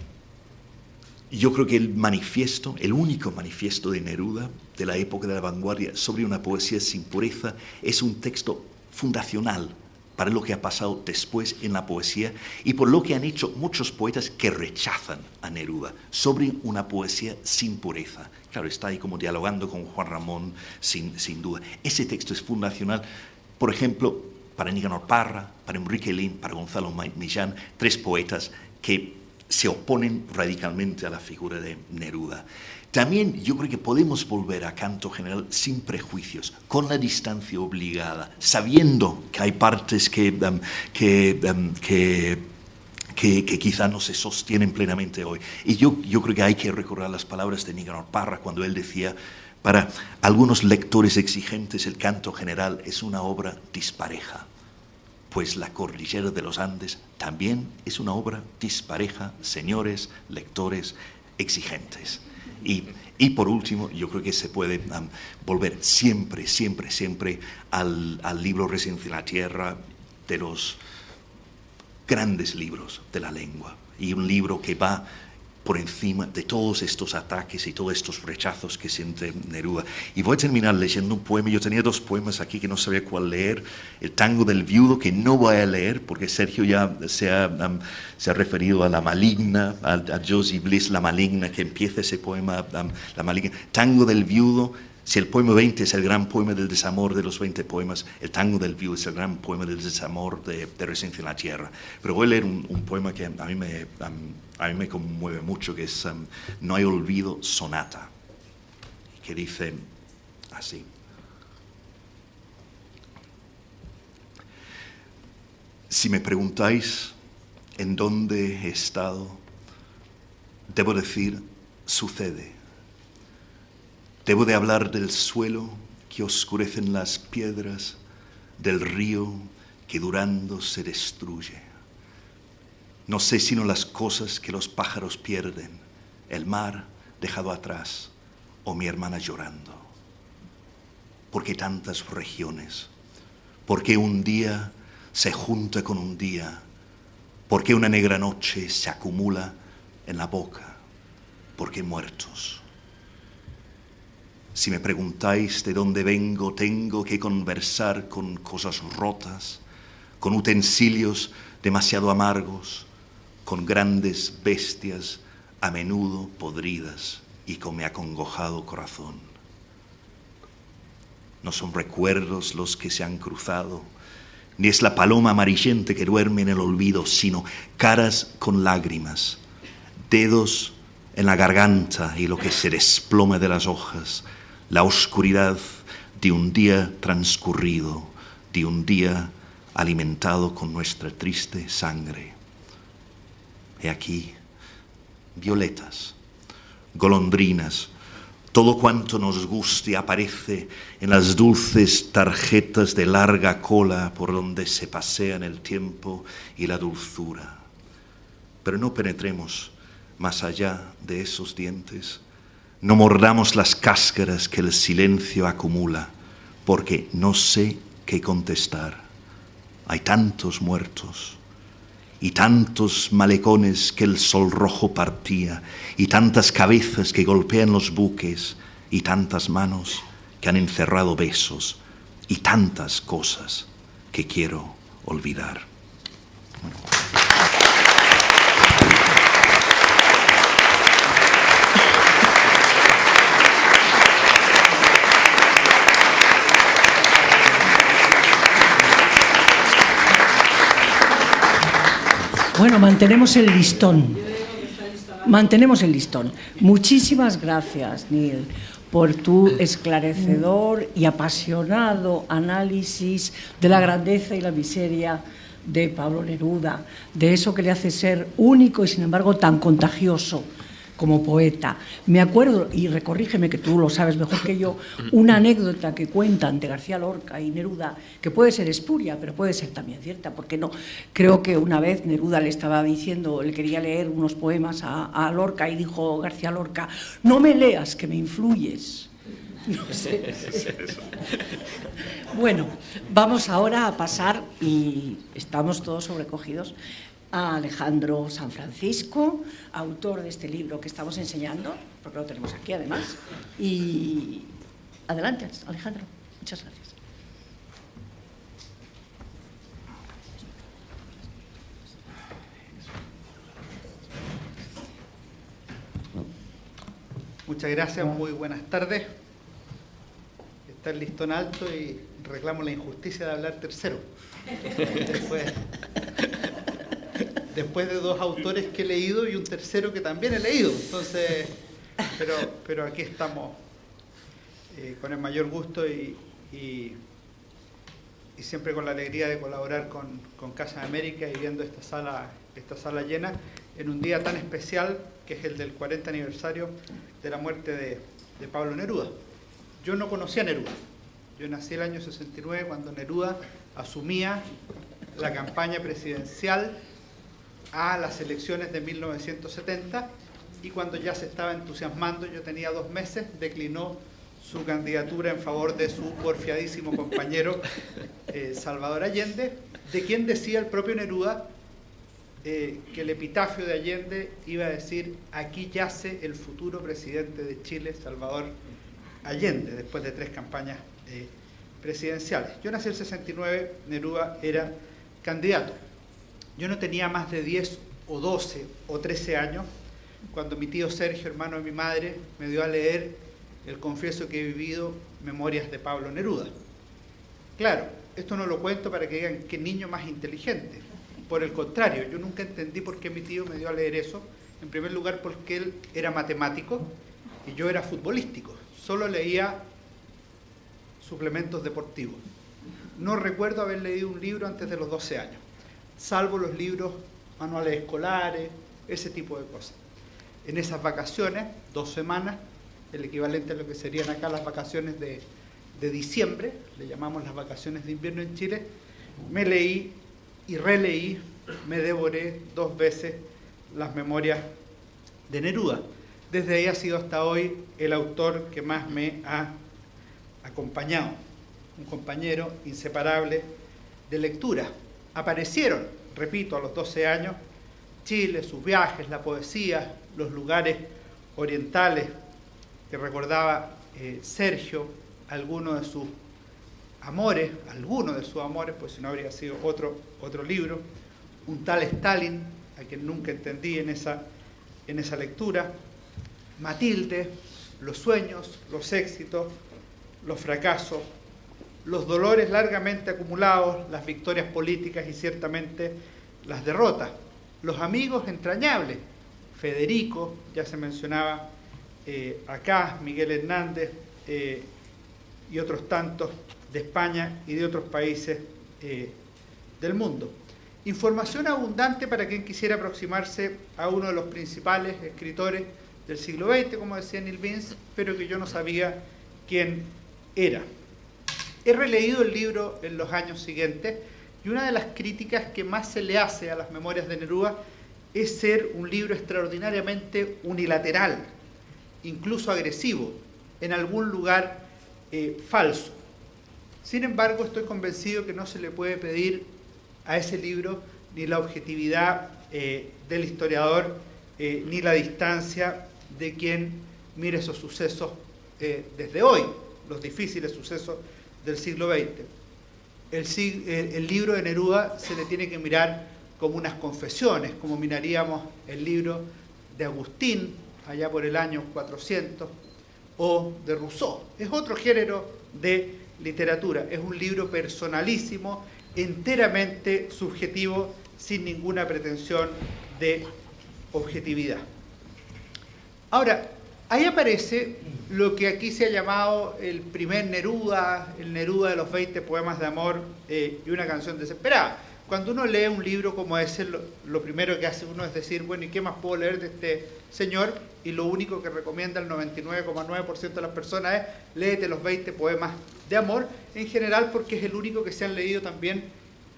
yo creo que el único manifiesto de Neruda de la época de la vanguardia sobre una poesía sin pureza es un texto fundacional para lo que ha pasado después en la poesía y por lo que han hecho muchos poetas que rechazan a Neruda sobre una poesía sin pureza. Claro, está ahí como dialogando con Juan Ramón, sin duda. Ese texto es fundacional, por ejemplo, para Nicanor Parra, para Enrique Lin, para Gonzalo Millán, tres poetas que se oponen radicalmente a la figura de Neruda. También yo creo que podemos volver a Canto General sin prejuicios, con la distancia obligada, sabiendo que hay partes que quizá no se sostienen plenamente hoy. Y yo creo que hay que recordar las palabras de Nicanor Parra cuando él decía: para algunos lectores exigentes el Canto General es una obra dispareja, pues la Cordillera de los Andes también es una obra dispareja, señores lectores exigentes. Y por último, yo creo que se puede volver siempre al libro Residencia en la Tierra, de los grandes libros de la lengua, y un libro que va por encima de todos estos ataques y todos estos rechazos que siente Neruda. Y voy a terminar leyendo un poema. Yo tenía dos poemas aquí que no sabía cuál leer. El Tango del Viudo, que no voy a leer porque Sergio ya se ha referido a La Maligna, a Josie Bliss, La Maligna, que empieza ese poema, La Maligna. Tango del Viudo. Si el poema 20 es el gran poema del desamor de los 20 poemas, el Tango del Viudo es el gran poema del desamor de Residencia en la Tierra. Pero voy a leer un poema que a mí me conmueve mucho, que es No hay olvido, sonata, que dice así: si me preguntáis en dónde he estado, debo decir sucede. Debo de hablar del suelo que oscurecen las piedras, del río que durando se destruye. No sé sino las cosas que los pájaros pierden, el mar dejado atrás o mi hermana llorando. ¿Por qué tantas regiones? ¿Por qué un día se junta con un día? ¿Por qué una negra noche se acumula en la boca? ¿Por qué muertos? Si me preguntáis de dónde vengo, tengo que conversar con cosas rotas, con utensilios demasiado amargos, con grandes bestias a menudo podridas y con mi acongojado corazón. No son recuerdos los que se han cruzado, ni es la paloma amarillenta que duerme en el olvido, sino caras con lágrimas, dedos en la garganta y lo que se desploma de las hojas, la oscuridad de un día transcurrido, de un día alimentado con nuestra triste sangre. He aquí violetas, golondrinas, todo cuanto nos guste aparece en las dulces tarjetas de larga cola por donde se pasean el tiempo y la dulzura. Pero no penetremos más allá de esos dientes. No mordamos las cáscaras que el silencio acumula, porque no sé qué contestar. Hay tantos muertos, y tantos malecones que el sol rojo partía, y tantas cabezas que golpean los buques, y tantas manos que han encerrado besos, y tantas cosas que quiero olvidar. Bueno, mantenemos el listón. Mantenemos el listón. Muchísimas gracias, Neil, por tu esclarecedor y apasionado análisis de la grandeza y la miseria de Pablo Neruda, de eso que le hace ser único y, sin embargo, tan contagioso como poeta. Me acuerdo, y recorrígeme que tú lo sabes mejor que yo, una anécdota que cuentan de García Lorca y Neruda, que puede ser espuria, pero puede ser también cierta, porque no. Creo que una vez Neruda le estaba diciendo, le quería leer unos poemas a Lorca y dijo García Lorca: no me leas, que me influyes. No sé. Bueno, vamos ahora a pasar, y estamos todos sobrecogidos, a Alejandro San Francisco, autor de este libro que estamos enseñando, porque lo tenemos aquí además. Y adelante, Alejandro. Muchas gracias. Muchas gracias, muy buenas tardes. Está el listón alto y reclamo la injusticia de hablar tercero. Después de dos autores que he leído y un tercero que también he leído. Entonces, pero aquí estamos con el mayor gusto y siempre con la alegría de colaborar con Casa de América y viendo esta sala llena en un día tan especial que es el del 40 aniversario de la muerte de Pablo Neruda. Yo no conocía a Neruda. Yo nací el año 69 cuando Neruda asumía la campaña presidencial a las elecciones de 1970, y cuando ya se estaba entusiasmando, yo tenía 2 meses, declinó su candidatura en favor de su porfiadísimo compañero Salvador Allende, de quien decía el propio Neruda que el epitafio de Allende iba a decir: aquí yace el futuro presidente de Chile, Salvador Allende, después de 3 campañas presidenciales. Yo nací en el 69, Neruda era candidato. Yo no tenía más de 10 o 12 o 13 años cuando mi tío Sergio, hermano de mi madre, me dio a leer el Confieso que he vivido, Memorias de Pablo Neruda. Claro, esto no lo cuento para que digan qué niño más inteligente. Por el contrario, yo nunca entendí por qué mi tío me dio a leer eso. En primer lugar, porque él era matemático y yo era futbolístico. Solo leía suplementos deportivos. No recuerdo haber leído un libro antes de los 12 años. Salvo los libros, manuales escolares, ese tipo de cosas. En esas vacaciones, 2 semanas, el equivalente a lo que serían acá las vacaciones de diciembre, le llamamos las vacaciones de invierno en Chile, me leí y releí, me devoré 2 veces las Memorias de Neruda. Desde ahí ha sido hasta hoy el autor que más me ha acompañado, un compañero inseparable de lectura. Aparecieron, repito, a los 12 años, Chile, sus viajes, la poesía, los lugares orientales que recordaba Sergio, algunos de sus amores, pues si no habría sido otro libro, un tal Stalin, a quien nunca entendí en esa lectura, Matilde, los sueños, los éxitos, los fracasos, los dolores largamente acumulados, las victorias políticas y ciertamente las derrotas, los amigos entrañables, Federico, ya se mencionaba acá, Miguel Hernández y otros tantos de España y de otros países del mundo. Información abundante para quien quisiera aproximarse a uno de los principales escritores del siglo XX, como decía Neil Vince, pero que yo no sabía quién era. He releído el libro en los años siguientes y una de las críticas que más se le hace a las Memorias de Neruda es ser un libro extraordinariamente unilateral, incluso agresivo, en algún lugar falso. Sin embargo, estoy convencido que no se le puede pedir a ese libro ni la objetividad del historiador, ni la distancia de quien mire esos sucesos desde hoy, los difíciles sucesos del siglo XX. El libro de Neruda se le tiene que mirar como unas confesiones, como miraríamos el libro de Agustín, allá por el año 400, o de Rousseau. Es otro género de literatura, es un libro personalísimo, enteramente subjetivo, sin ninguna pretensión de objetividad. Ahora, ahí aparece lo que aquí se ha llamado el primer Neruda, el Neruda de los 20 poemas de amor y una canción desesperada. Cuando uno lee un libro como ese, lo primero que hace uno es decir, bueno, ¿y qué más puedo leer de este señor? Y lo único que recomienda el 99,9% de las personas es léete los 20 poemas de amor, en general porque es el único que se han leído también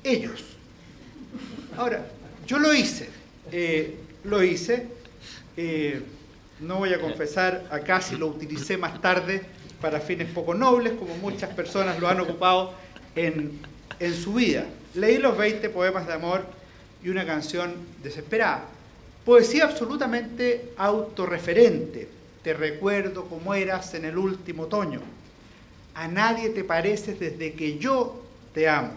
ellos. Ahora, yo lo hice, no voy a confesar acá si lo utilicé más tarde para fines poco nobles, como muchas personas lo han ocupado en su vida. Leí los 20 poemas de amor y una canción desesperada. Poesía absolutamente autorreferente. Te recuerdo cómo eras en el último otoño. A nadie te pareces desde que yo te amo.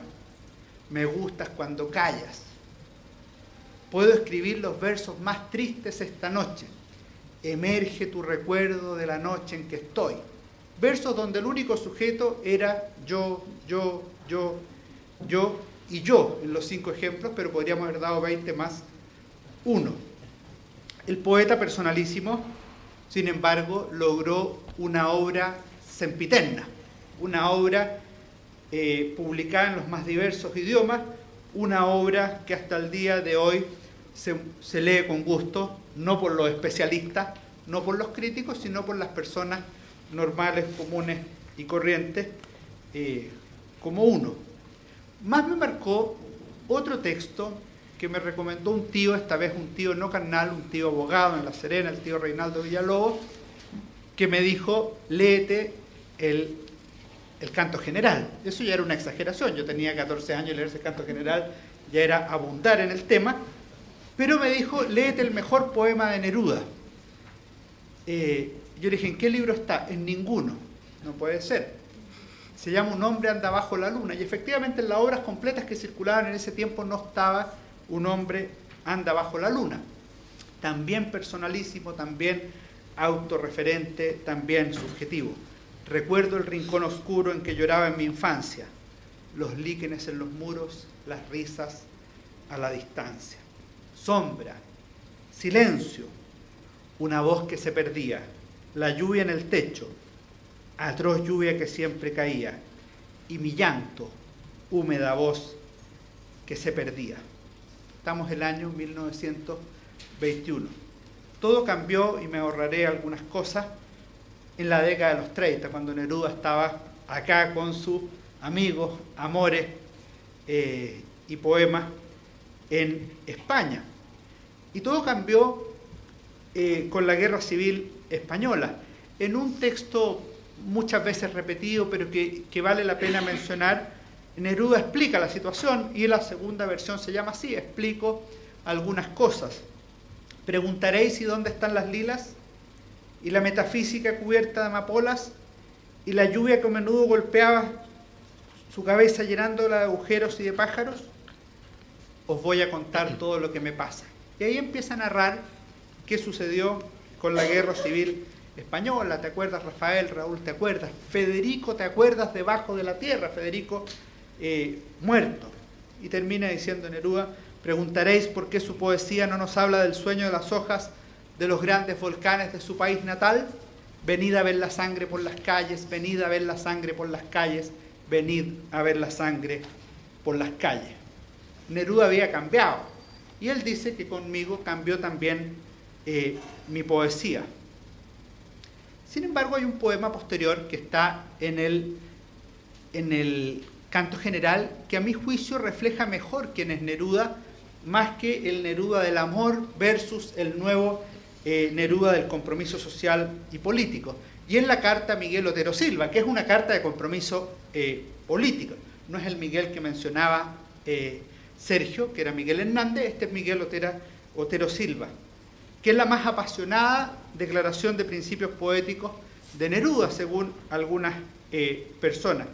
Me gustas cuando callas. Puedo escribir los versos más tristes esta noche. Emerge tu recuerdo de la noche en que estoy. Versos donde el único sujeto era yo y yo en los 5 ejemplos, pero podríamos haber dado 20 más 1. El poeta personalísimo, sin embargo, logró una obra sempiterna, una obra publicada en los más diversos idiomas, una obra que hasta el día de hoy se lee con gusto, no por los especialistas, no por los críticos, sino por las personas normales, comunes y corrientes, como uno. Más me marcó otro texto que me recomendó un tío, esta vez un tío no carnal, un tío abogado en La Serena, el tío Reinaldo Villalobos, que me dijo, léete el canto general. Eso ya era una exageración, yo tenía 14 años y leerse el canto general ya era abundar en el tema, pero me dijo, léete el mejor poema de Neruda. Yo le dije, ¿en qué libro está? En ninguno, no puede ser. Se llama Un hombre anda bajo la luna, y efectivamente en las obras completas que circulaban en ese tiempo no estaba Un hombre anda bajo la luna. También personalísimo, también autorreferente, también subjetivo. Recuerdo el rincón oscuro en que lloraba en mi infancia, los líquenes en los muros, las risas a la distancia. Sombra, silencio, una voz que se perdía, la lluvia en el techo, atroz lluvia que siempre caía, y mi llanto, húmeda voz que se perdía. Estamos en el año 1921. Todo cambió, y me ahorraré algunas cosas, en la década de los 30, cuando Neruda estaba acá con sus amigos, amores y poemas en España. Y todo cambió con la Guerra Civil Española. En un texto muchas veces repetido, pero que vale la pena mencionar, Neruda explica la situación, y en la segunda versión se llama así, explico algunas cosas. Preguntaréis, ¿y dónde están las lilas? Y la metafísica cubierta de amapolas, y la lluvia que a menudo golpeaba su cabeza llenándola de agujeros y de pájaros. Os voy a contar todo lo que me pasa. Y ahí empieza a narrar qué sucedió con la Guerra Civil Española. ¿Te acuerdas, Rafael? Raúl, ¿te acuerdas? Federico, ¿te acuerdas? Debajo de la tierra, Federico muerto. Y termina diciendo Neruda, preguntaréis por qué su poesía no nos habla del sueño de las hojas de los grandes volcanes de su país natal. Venid a ver la sangre por las calles, venid a ver la sangre por las calles, venid a ver la sangre por las calles. Neruda había cambiado, y él dice que conmigo cambió también mi poesía. Sin embargo, hay un poema posterior que está en el canto general, que a mi juicio refleja mejor quién es Neruda, más que el Neruda del amor versus el nuevo Neruda del compromiso social y político. Y es la carta a Miguel Otero Silva, que es una carta de compromiso político. No es el Miguel que mencionaba Sergio, que era Miguel Hernández, este es Miguel Otero Silva, que es la más apasionada declaración de principios poéticos de Neruda, según algunas personas.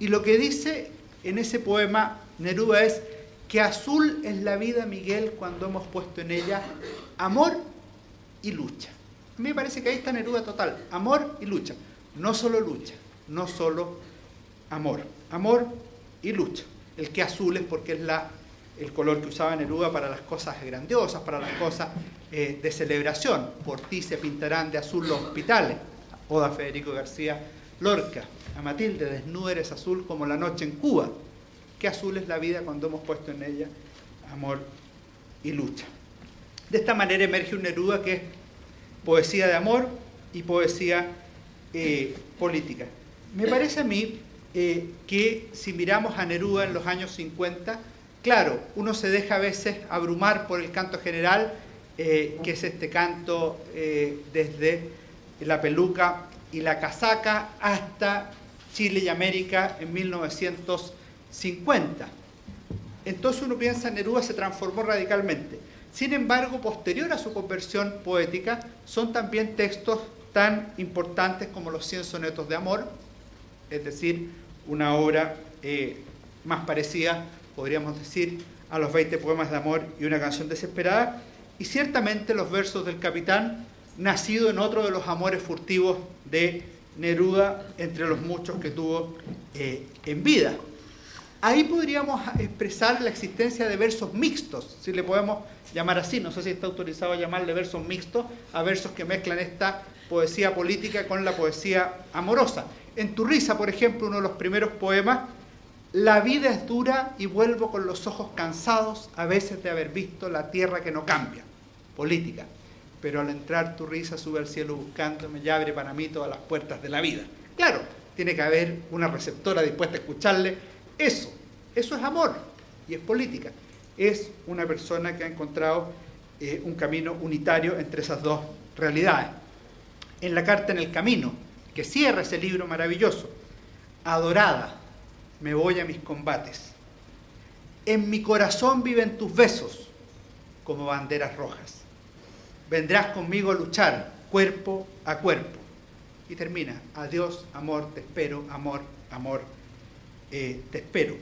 Y lo que dice en ese poema Neruda es que azul es la vida, Miguel, cuando hemos puesto en ella amor y lucha. A mí me parece que ahí está Neruda total, amor y lucha. No solo lucha, no solo amor, amor y lucha. El que azul es porque es el color que usaba Neruda para las cosas grandiosas, para las cosas de celebración. Por ti se pintarán de azul los hospitales. Oda Federico García Lorca. A Matilde, desnuda eres azul como la noche en Cuba. Qué azul es la vida cuando hemos puesto en ella amor y lucha. De esta manera emerge un Neruda que es poesía de amor y poesía política. Me parece a mí que si miramos a Neruda en los años 50, claro, uno se deja a veces abrumar por el canto general, que es este canto desde la peluca y la casaca hasta Chile y América en 1950. Entonces uno piensa, Neruda se transformó radicalmente. Sin embargo, posterior a su conversión poética, son también textos tan importantes como los 100 sonetos de amor, es decir, una obra más parecida, podríamos decir, a los 20 poemas de amor y una canción desesperada, y ciertamente los versos del Capitán, nacido en otro de los amores furtivos de Neruda, entre los muchos que tuvo en vida. Ahí podríamos expresar la existencia de versos mixtos, si le podemos llamar así. No sé si está autorizado a llamarle versos mixtos a versos que mezclan esta poesía política con la poesía amorosa. En Tu risa, por ejemplo, uno de los primeros poemas, la vida es dura y vuelvo con los ojos cansados a veces de haber visto la tierra que no cambia. Política. Pero al entrar tu risa sube al cielo buscándome y abre para mí todas las puertas de la vida. Claro, tiene que haber una receptora dispuesta a escucharle. Eso es amor y es política. Es una persona que ha encontrado un camino unitario entre esas dos realidades. En La carta en el camino, que cierra ese libro maravilloso, adorada, me voy a mis combates. En mi corazón viven tus besos como banderas rojas. Vendrás conmigo a luchar cuerpo a cuerpo. Y termina, adiós, amor, te espero, amor, amor, te espero.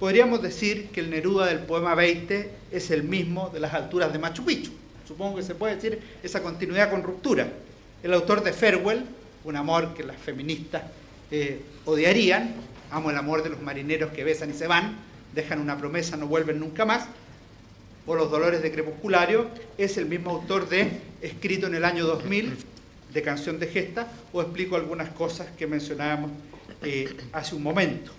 Podríamos decir que el Neruda del poema 20 es el mismo de las alturas de Machu Picchu. Supongo que se puede decir esa continuidad con ruptura. El autor de Farewell, un amor que las feministas odiarían, amo el amor de los marineros que besan y se van, dejan una promesa, no vuelven nunca más, o Los dolores de Crepusculario, es el mismo autor de Escrito en el año 2000, de Canción de Gesta, o explico algunas cosas que mencionábamos hace un momento.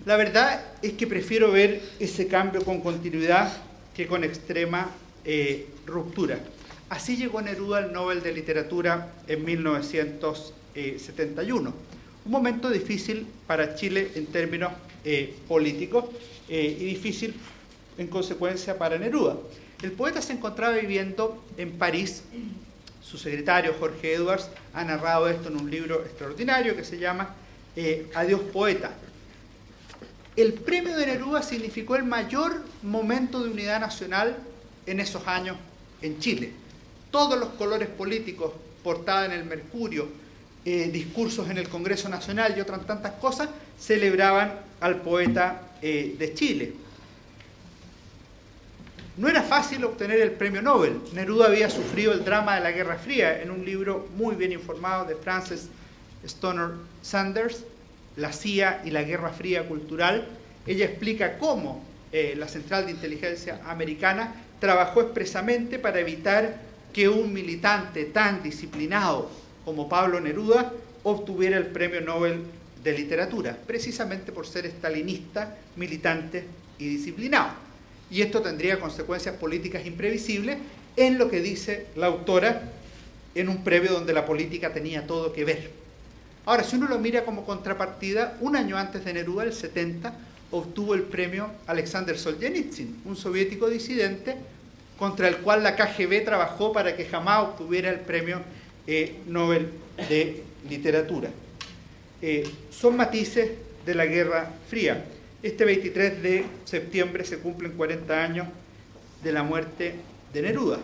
La verdad es que prefiero ver ese cambio con continuidad que con extrema ruptura. Así llegó Neruda al Nobel de Literatura en 1971. Un momento difícil para Chile en términos políticos y difícil en consecuencia para Neruda. El poeta se encontraba viviendo en París. Su secretario, Jorge Edwards, ha narrado esto en un libro extraordinario que se llama Adiós Poeta. El premio de Neruda significó el mayor momento de unidad nacional en esos años en Chile. Todos los colores políticos, portada en el Mercurio, discursos en el Congreso Nacional y otras tantas cosas, celebraban al poeta de Chile. No era fácil obtener el premio Nobel. Neruda había sufrido el drama de la Guerra Fría en un libro muy bien informado de Frances Stoner Sanders, La CIA y la Guerra Fría Cultural. Ella explica cómo la Central de Inteligencia Americana trabajó expresamente para evitar que un militante tan disciplinado como Pablo Neruda obtuviera el premio Nobel de Literatura, precisamente por ser estalinista, militante y disciplinado. Y esto tendría consecuencias políticas imprevisibles en lo que dice la autora en un premio donde la política tenía todo que ver. Ahora, si uno lo mira como contrapartida, un año antes de Neruda, el 70, obtuvo el premio Alexander Solzhenitsyn, un soviético disidente contra el cual la KGB trabajó para que jamás obtuviera el premio Nobel de Literatura. Son matices de la Guerra Fría. Este 23 de septiembre se cumplen 40 años de la muerte de Neruda.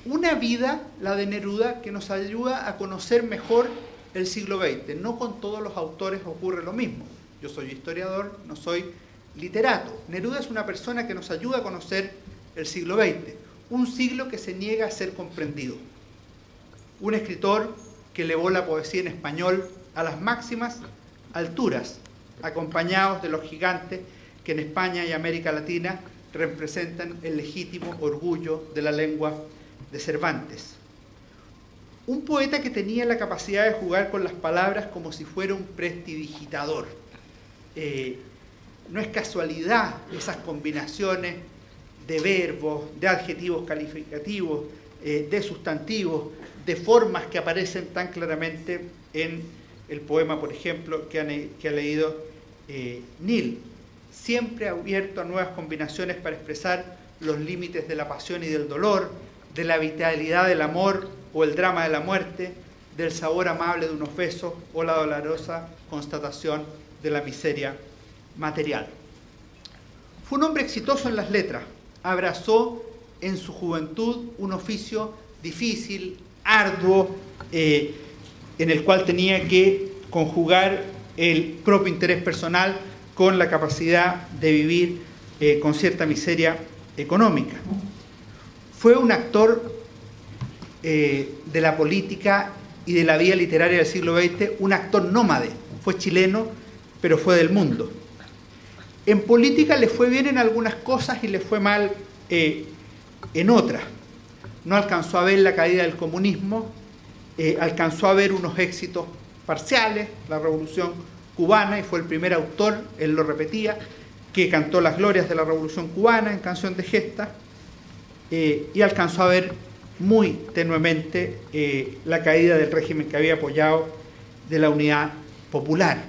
Una vida, la de Neruda, que nos ayuda a conocer mejor el siglo XX. No con todos los autores ocurre lo mismo. Yo soy historiador, no soy literato. Neruda es una persona que nos ayuda a conocer el siglo XX, un siglo que se niega a ser comprendido. Un escritor que elevó la poesía en español a las máximas alturas, acompañados de los gigantes que en España y América Latina representan el legítimo orgullo de la lengua de Cervantes. Un poeta que tenía la capacidad de jugar con las palabras como si fuera un prestidigitador. No es casualidad esas combinaciones de verbos, de adjetivos calificativos, de sustantivos, de formas que aparecen tan claramente en el poema, por ejemplo, que ha leído Neil. Siempre abierto a nuevas combinaciones para expresar los límites de la pasión y del dolor, de la vitalidad del amor o el drama de la muerte, del sabor amable de unos besos o la dolorosa constatación de la miseria material. Fue un hombre exitoso en las letras. Abrazó en su juventud un oficio difícil, arduo, en el cual tenía que conjugar el propio interés personal con la capacidad de vivir con cierta miseria económica. Fue un actor de la política y de la vida literaria del siglo XX, un actor nómade. Fue chileno, pero fue del mundo. En política le fue bien en algunas cosas y le fue mal en otras. No alcanzó a ver la caída del comunismo, alcanzó a ver unos éxitos parciales, la Revolución Cubana, y fue el primer autor, él lo repetía, que cantó las glorias de la Revolución Cubana en Canción de Gesta, y alcanzó a ver muy tenuemente la caída del régimen que había apoyado de la Unidad Popular.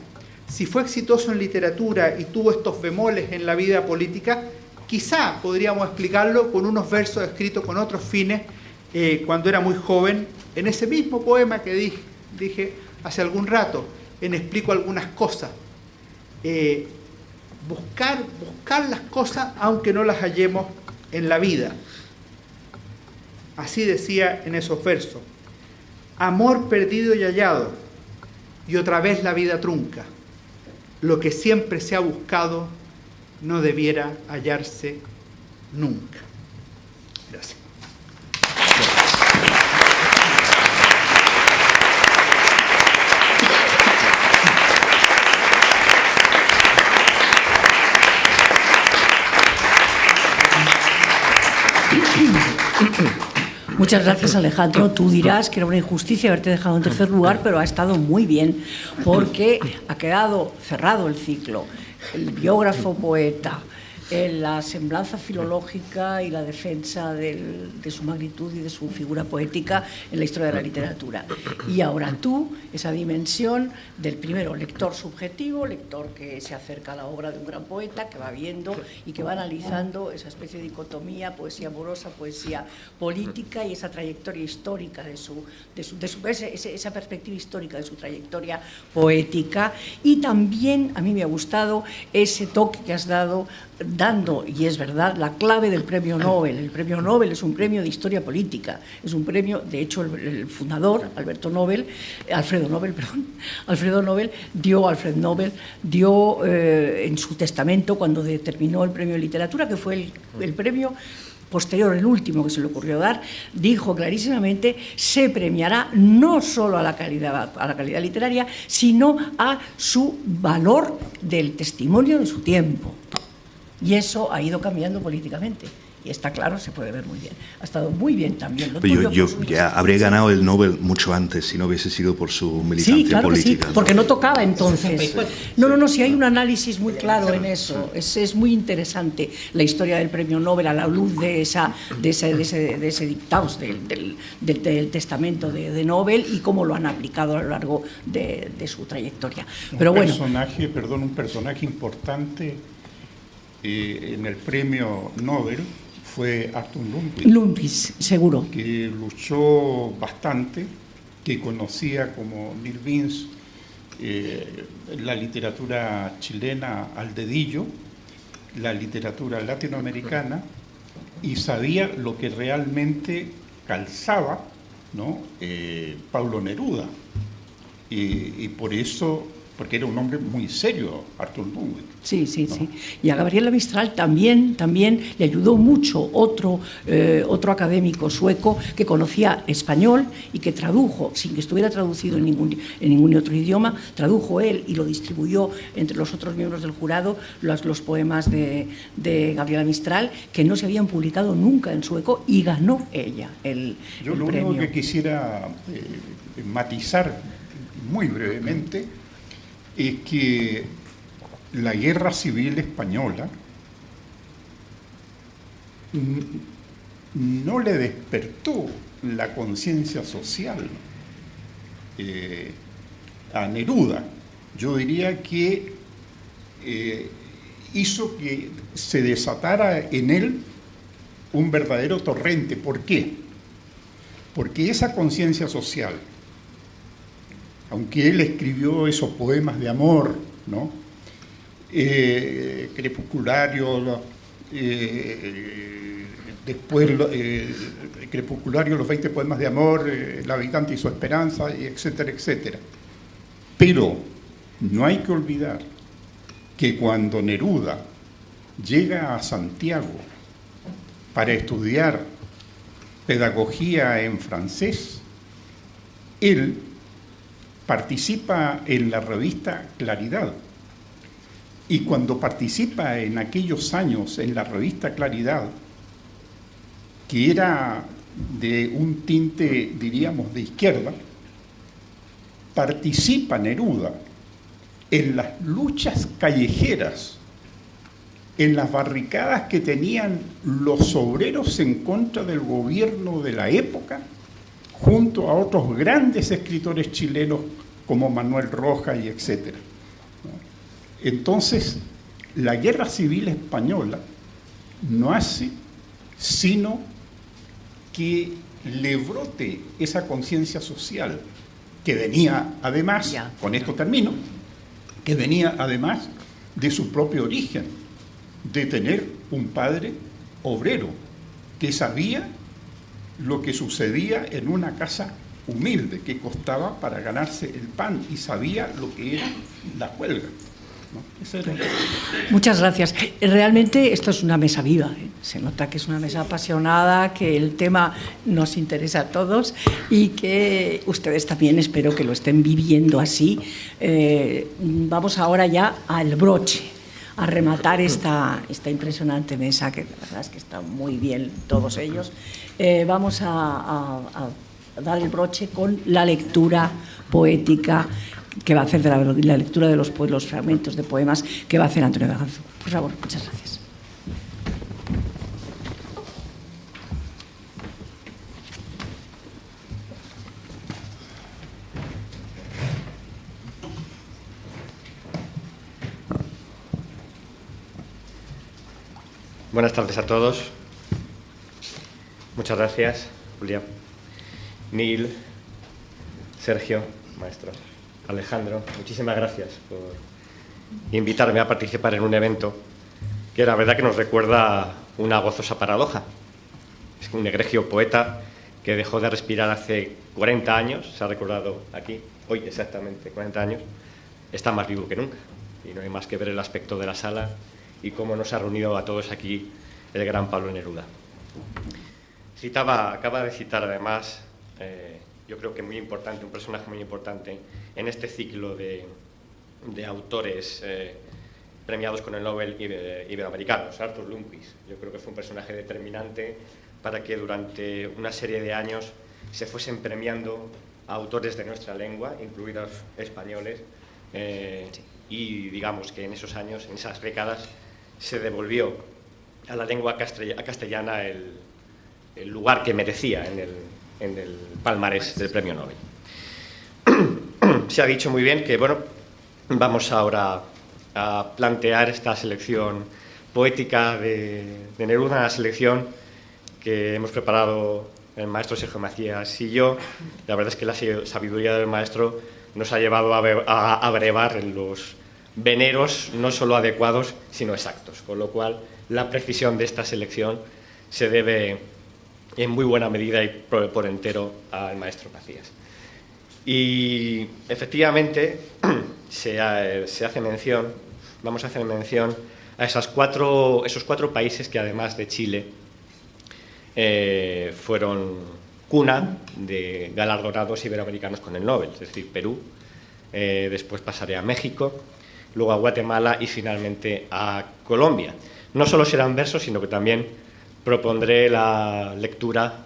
Si fue exitoso en literatura y tuvo estos bemoles en la vida política, quizá podríamos explicarlo con unos versos escritos con otros fines cuando era muy joven, en ese mismo poema que dije hace algún rato, en Explico algunas cosas. Buscar las cosas aunque no las hallemos en la vida. Así decía en esos versos: amor perdido y hallado, y otra vez la vida trunca. Lo que siempre se ha buscado no debiera hallarse nunca. Gracias. Muchas gracias, Alejandro. Tú dirás que era una injusticia haberte dejado en tercer lugar, pero ha estado muy bien porque ha quedado cerrado el ciclo. El biógrafo poeta, la semblanza filológica y la defensa de su magnitud y de su figura poética en la historia de la literatura. Y ahora tú, esa dimensión del primero lector subjetivo, lector que se acerca a la obra de un gran poeta, que va viendo y que va analizando esa especie de dicotomía, poesía amorosa, poesía política y esa trayectoria histórica esa perspectiva histórica de su trayectoria poética. Y también a mí me ha gustado ese toque que has dando, y es verdad, la clave del premio Nobel. El premio Nobel es un premio de historia política, es un premio, de hecho, el fundador, Alfredo Nobel, dio en su testamento, cuando determinó el premio de literatura, que fue el premio posterior, el último que se le ocurrió dar, dijo clarísimamente: se premiará no solo a la calidad literaria, sino a su valor del testimonio de su tiempo. Y eso ha ido cambiando políticamente. Y está claro, se puede ver muy bien. Ha estado muy bien también. Yo ya habría ganado el Nobel mucho antes si no hubiese sido por su militancia sí, claro política. Que sí, porque no tocaba entonces. No, si hay un análisis muy claro en eso. Es muy interesante la historia del premio Nobel a la luz de ese dictados del testamento de Nobel y cómo lo han aplicado a lo largo de su trayectoria. Pero bueno. Un personaje importante en el premio Nobel fue Arthur Lundqvist, seguro. Que luchó bastante, que conocía como Neil Vince la literatura chilena al dedillo, la literatura latinoamericana, y sabía lo que realmente calzaba, ¿no? Pablo Neruda. Y por eso, porque era un hombre muy serio, Arthur Lundgren. Sí, sí, ¿no? sí. Y a Gabriela Mistral también le ayudó mucho otro académico sueco que conocía español y que tradujo, sin que estuviera traducido en ningún otro idioma, tradujo él y lo distribuyó entre los otros miembros del jurado los poemas de Gabriela Mistral, que no se habían publicado nunca en sueco, y ganó ella el Yo lo premio. único que quisiera matizar muy brevemente es que la Guerra Civil Española no le despertó la conciencia social a Neruda. Yo diría que hizo que se desatara en él un verdadero torrente. ¿Por qué? Porque esa conciencia social, aunque él escribió esos poemas de amor, ¿no? Crepusculario, después Crepusculario, los 20 poemas de amor, El habitante y su esperanza, etcétera, etcétera. Pero no hay que olvidar que cuando Neruda llega a Santiago para estudiar pedagogía en francés, él participa en la revista Claridad. Y cuando participa en aquellos años en la revista Claridad, que era de un tinte, diríamos, de izquierda, participa Neruda en las luchas callejeras, en las barricadas que tenían los obreros en contra del gobierno de la época, junto a otros grandes escritores chilenos como Manuel Rojas y etcétera. Entonces, la Guerra Civil Española no hace sino que le brote esa conciencia social que venía además, con esto termino, que venía además de su propio origen, de tener un padre obrero que sabía lo que sucedía en una casa humilde que costaba para ganarse el pan y sabía lo que era la huelga. ¿No? Muchas gracias. Realmente esto es una mesa viva, ¿eh? Se nota que es una mesa apasionada, que el tema nos interesa a todos y que ustedes también espero que lo estén viviendo así. Vamos ahora ya al broche, a rematar esta impresionante mesa, que la verdad es que está muy bien todos ellos. Vamos a dar el broche con la lectura poética que va a hacer, de la lectura de los fragmentos de poemas que va a hacer Antonio Daganzo. Por favor, muchas gracias. Buenas tardes a todos. Muchas gracias, Julia, Neil, Sergio, maestro, Alejandro. Muchísimas gracias por invitarme a participar en un evento que la verdad que nos recuerda una gozosa paradoja. Es un egregio poeta que dejó de respirar hace 40 años, se ha recordado aquí, hoy exactamente 40 años, está más vivo que nunca. Y no hay más que ver el aspecto de la sala y cómo nos ha reunido a todos aquí el gran Pablo Neruda. Acaba de citar además, yo creo que muy importante, un personaje muy importante en este ciclo de autores premiados con el Nobel iberoamericanos, Arthur Lundgren. Yo creo que fue un personaje determinante para que durante una serie de años se fuesen premiando a autores de nuestra lengua, incluidos españoles, y digamos que en esos años, en esas décadas, se devolvió a la lengua castellana el lugar que merecía en el palmarés del Premio Nobel. Se ha dicho muy bien que, bueno, vamos ahora a plantear esta selección poética de Neruda, una selección que hemos preparado el maestro Sergio Macías y yo. La verdad es que la sabiduría del maestro nos ha llevado a abrevar en los veneros no solo adecuados, sino exactos, con lo cual la precisión de esta selección se debe en muy buena medida y por entero al maestro Macías. Y efectivamente vamos a hacer mención a esos cuatro países que, además de Chile, fueron cuna de galardonados iberoamericanos con el Nobel, es decir, Perú, después pasaré a México, luego a Guatemala y finalmente a Colombia. No solo serán versos, sino que también propondré la lectura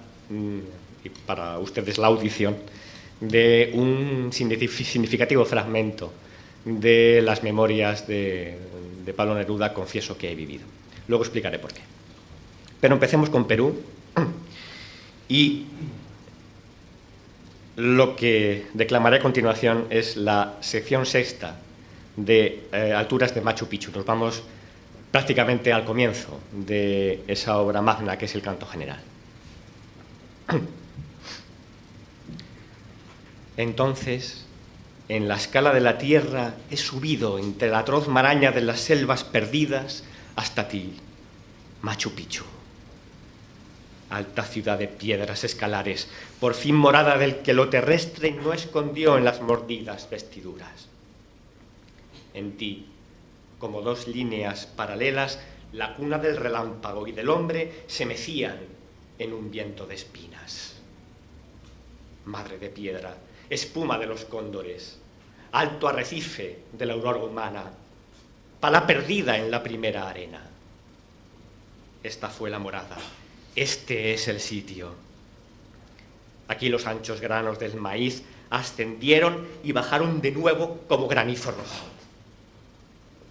y para ustedes la audición de un significativo fragmento de las memorias de Pablo Neruda, Confieso que he vivido. Luego explicaré por qué. Pero empecemos con Perú y lo que declamaré a continuación es la sección sexta de Alturas de Machu Picchu. Nos vamos prácticamente al comienzo de esa obra magna que es el Canto General. Entonces, en la escala de la tierra he subido entre la atroz maraña de las selvas perdidas hasta ti, Machu Picchu. Alta ciudad de piedras escalares, por fin morada del que lo terrestre no escondió en las mordidas vestiduras. En ti, como dos líneas paralelas, la cuna del relámpago y del hombre se mecían en un viento de espinas. Madre de piedra, espuma de los cóndores, alto arrecife de la aurora humana, pala perdida en la primera arena. Esta fue la morada, este es el sitio. Aquí los anchos granos del maíz ascendieron y bajaron de nuevo como granizo rojo.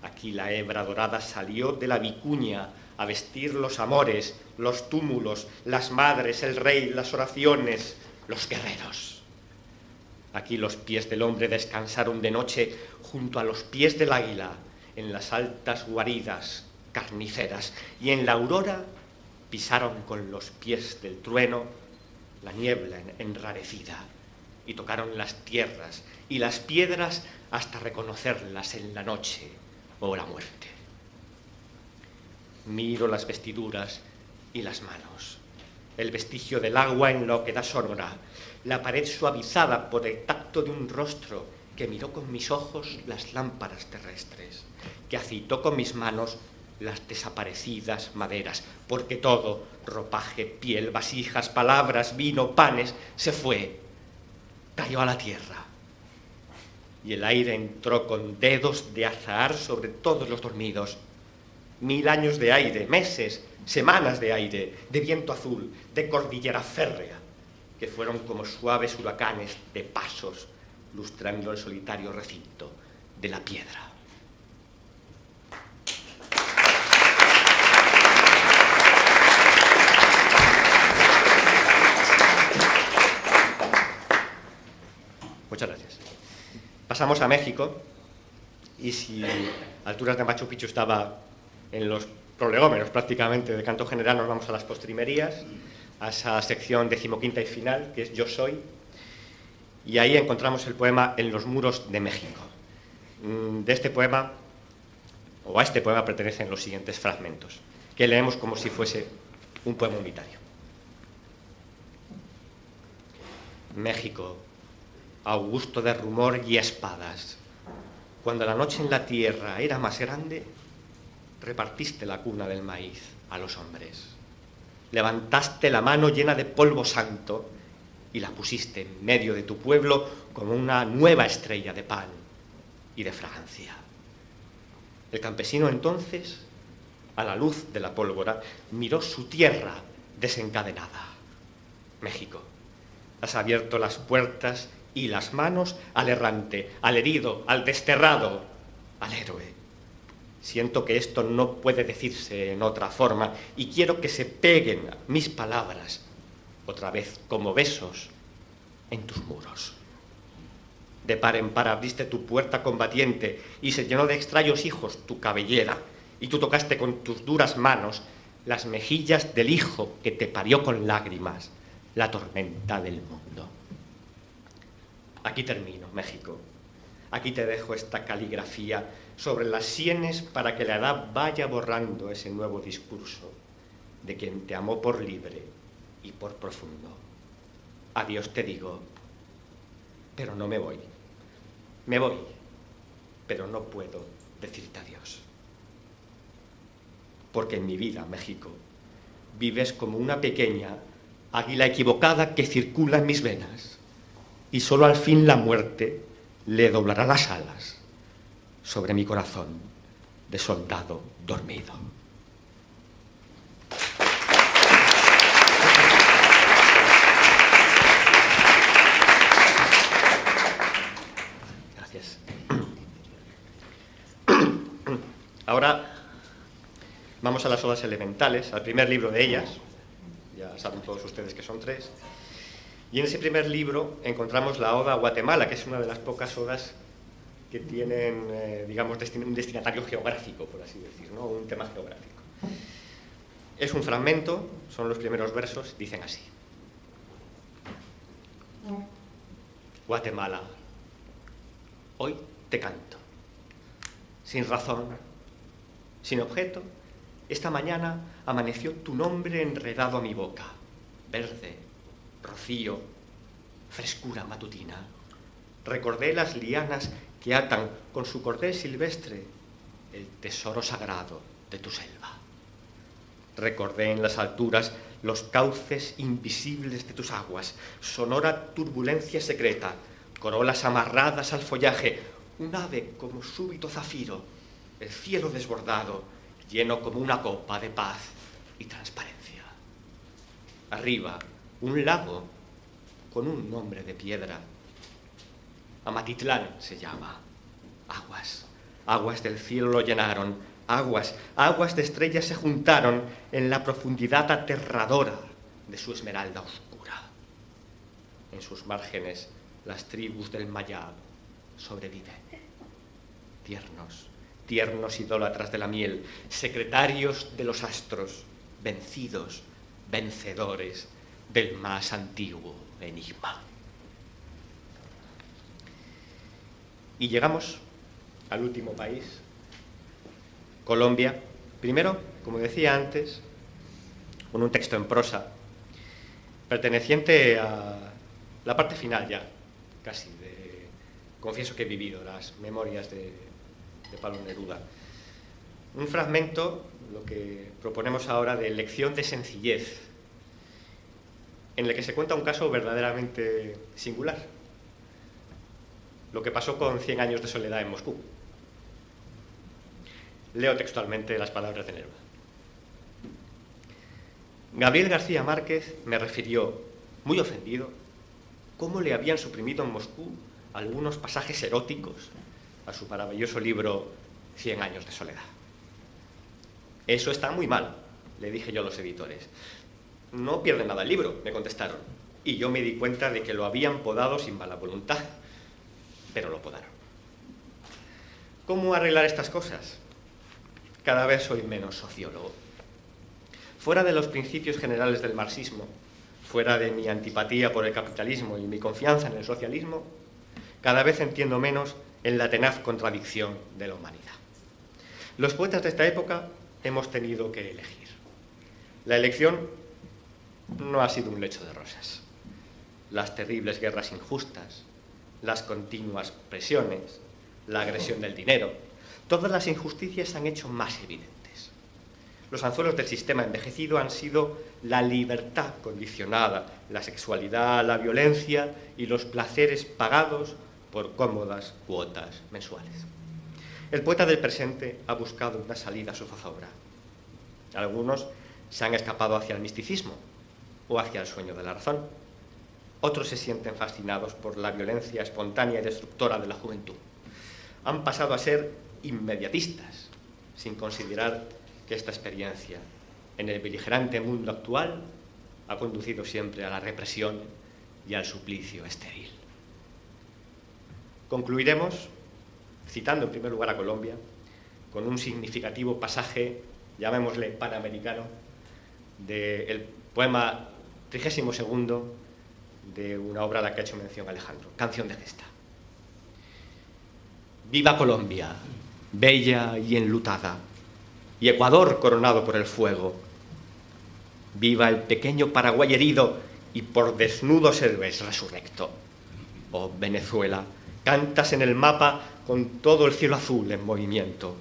Aquí la hebra dorada salió de la vicuña a vestir los amores, los túmulos, las madres, el rey, las oraciones, los guerreros. Aquí los pies del hombre descansaron de noche junto a los pies del águila, en las altas guaridas carniceras, y en la aurora pisaron con los pies del trueno la niebla enrarecida, y tocaron las tierras y las piedras hasta reconocerlas en la noche o la muerte. Miro las vestiduras y las manos, el vestigio del agua en la oquedad sonora, la pared suavizada por el tacto de un rostro que miró con mis ojos las lámparas terrestres, que agitó con mis manos las desaparecidas maderas, porque todo, ropaje, piel, vasijas, palabras, vino, panes, se fue, cayó a la tierra. Y el aire entró con dedos de azahar sobre todos los dormidos. 1000 años de aire, meses, semanas de aire, de viento azul, de cordillera férrea, que fueron como suaves huracanes de pasos, lustrando el solitario recinto de la piedra. Muchas gracias. Pasamos a México, y si Alturas de Machu Picchu estaba en los prolegómenos prácticamente de Canto General, nos vamos a las postrimerías, a esa sección 15ª y final, que es Yo Soy, y ahí encontramos el poema En los muros de México. De este poema, o a este poema, pertenecen los siguientes fragmentos, que leemos como si fuese un poema unitario. México, augusto de rumor y espadas, cuando la noche en la tierra era más grande, repartiste la cuna del maíz a los hombres. Levantaste la mano llena de polvo santo y la pusiste en medio de tu pueblo como una nueva estrella de pan y de fragancia. El campesino entonces, a la luz de la pólvora, miró su tierra desencadenada. México, has abierto las puertas y las manos al errante, al herido, al desterrado, al héroe. Siento que esto no puede decirse en otra forma y quiero que se peguen mis palabras otra vez como besos en tus muros. De par en par abriste tu puerta combatiente y se llenó de extraños hijos tu cabellera y tú tocaste con tus duras manos las mejillas del hijo que te parió con lágrimas la tormenta del mundo. Aquí termino, México. Aquí te dejo esta caligrafía sobre las sienes para que la edad vaya borrando ese nuevo discurso de quien te amó por libre y por profundo. Adiós te digo, pero no me voy. Me voy, pero no puedo decirte adiós. Porque en mi vida, México, vives como una pequeña águila equivocada que circula en mis venas, y solo al fin la muerte le doblará las alas sobre mi corazón de soldado dormido. Gracias. Ahora vamos a las odas elementales, al primer libro de ellas. Ya saben todos ustedes que son 3. Y en ese primer libro encontramos la Oda a Guatemala, que es una de las pocas odas que tienen, digamos, un destinatario geográfico, por así decir, ¿no? Un tema geográfico. Es un fragmento, son los primeros versos, dicen así. Guatemala, hoy te canto. Sin razón, sin objeto, esta mañana amaneció tu nombre enredado a mi boca. Verde, rocío, frescura matutina. Recordé las lianas que atan con su cordel silvestre el tesoro sagrado de tu selva. Recordé en las alturas los cauces invisibles de tus aguas, sonora turbulencia secreta, corolas amarradas al follaje, un ave como súbito zafiro, el cielo desbordado, lleno como una copa de paz y transparencia. Arriba, un lago con un nombre de piedra. Amatitlán se llama. Aguas, aguas del cielo lo llenaron, aguas, aguas de estrellas se juntaron en la profundidad aterradora de su esmeralda oscura. En sus márgenes las tribus del Mayab sobreviven. Tiernos, tiernos idólatras de la miel, secretarios de los astros, vencidos, vencedores del más antiguo enigma. Y llegamos al último país, Colombia. Primero, como decía antes, con un texto en prosa, perteneciente a la parte final ya, casi, de Confieso que he vivido, las memorias de Pablo Neruda. Un fragmento, lo que proponemos ahora, de lección de sencillez, en el que se cuenta un caso verdaderamente singular. Lo que pasó con 100 años de soledad en Moscú. Leo textualmente las palabras de Neruda. Gabriel García Márquez me refirió, muy ofendido, cómo le habían suprimido en Moscú algunos pasajes eróticos a su maravilloso libro 100 años de soledad. Eso está muy mal, le dije yo a los editores. No pierde nada el libro, me contestaron. Y yo me di cuenta de que lo habían podado sin mala voluntad, pero lo podaron. ¿Cómo arreglar estas cosas? Cada vez soy menos sociólogo. Fuera de los principios generales del marxismo, fuera de mi antipatía por el capitalismo y mi confianza en el socialismo, cada vez entiendo menos en la tenaz contradicción de la humanidad. Los poetas de esta época hemos tenido que elegir. La elección no ha sido un lecho de rosas. Las terribles guerras injustas, las continuas presiones, la agresión del dinero, todas las injusticias se han hecho más evidentes. Los anzuelos del sistema envejecido han sido la libertad condicionada, la sexualidad, la violencia y los placeres pagados por cómodas cuotas mensuales. El poeta del presente ha buscado una salida a su zozobra. Algunos se han escapado hacia el misticismo o hacia el sueño de la razón. Otros se sienten fascinados por la violencia espontánea y destructora de la juventud. Han pasado a ser inmediatistas, sin considerar que esta experiencia en el beligerante mundo actual ha conducido siempre a la represión y al suplicio estéril. Concluiremos, citando en primer lugar a Colombia, con un significativo pasaje, llamémosle panamericano, del poema 32 de una obra a la que ha hecho mención Alejandro, Canción de Gesta. Viva Colombia, bella y enlutada, y Ecuador coronado por el fuego. Viva el pequeño Paraguay herido y por desnudos héroes resurrecto. Oh Venezuela, cantas en el mapa con todo el cielo azul en movimiento,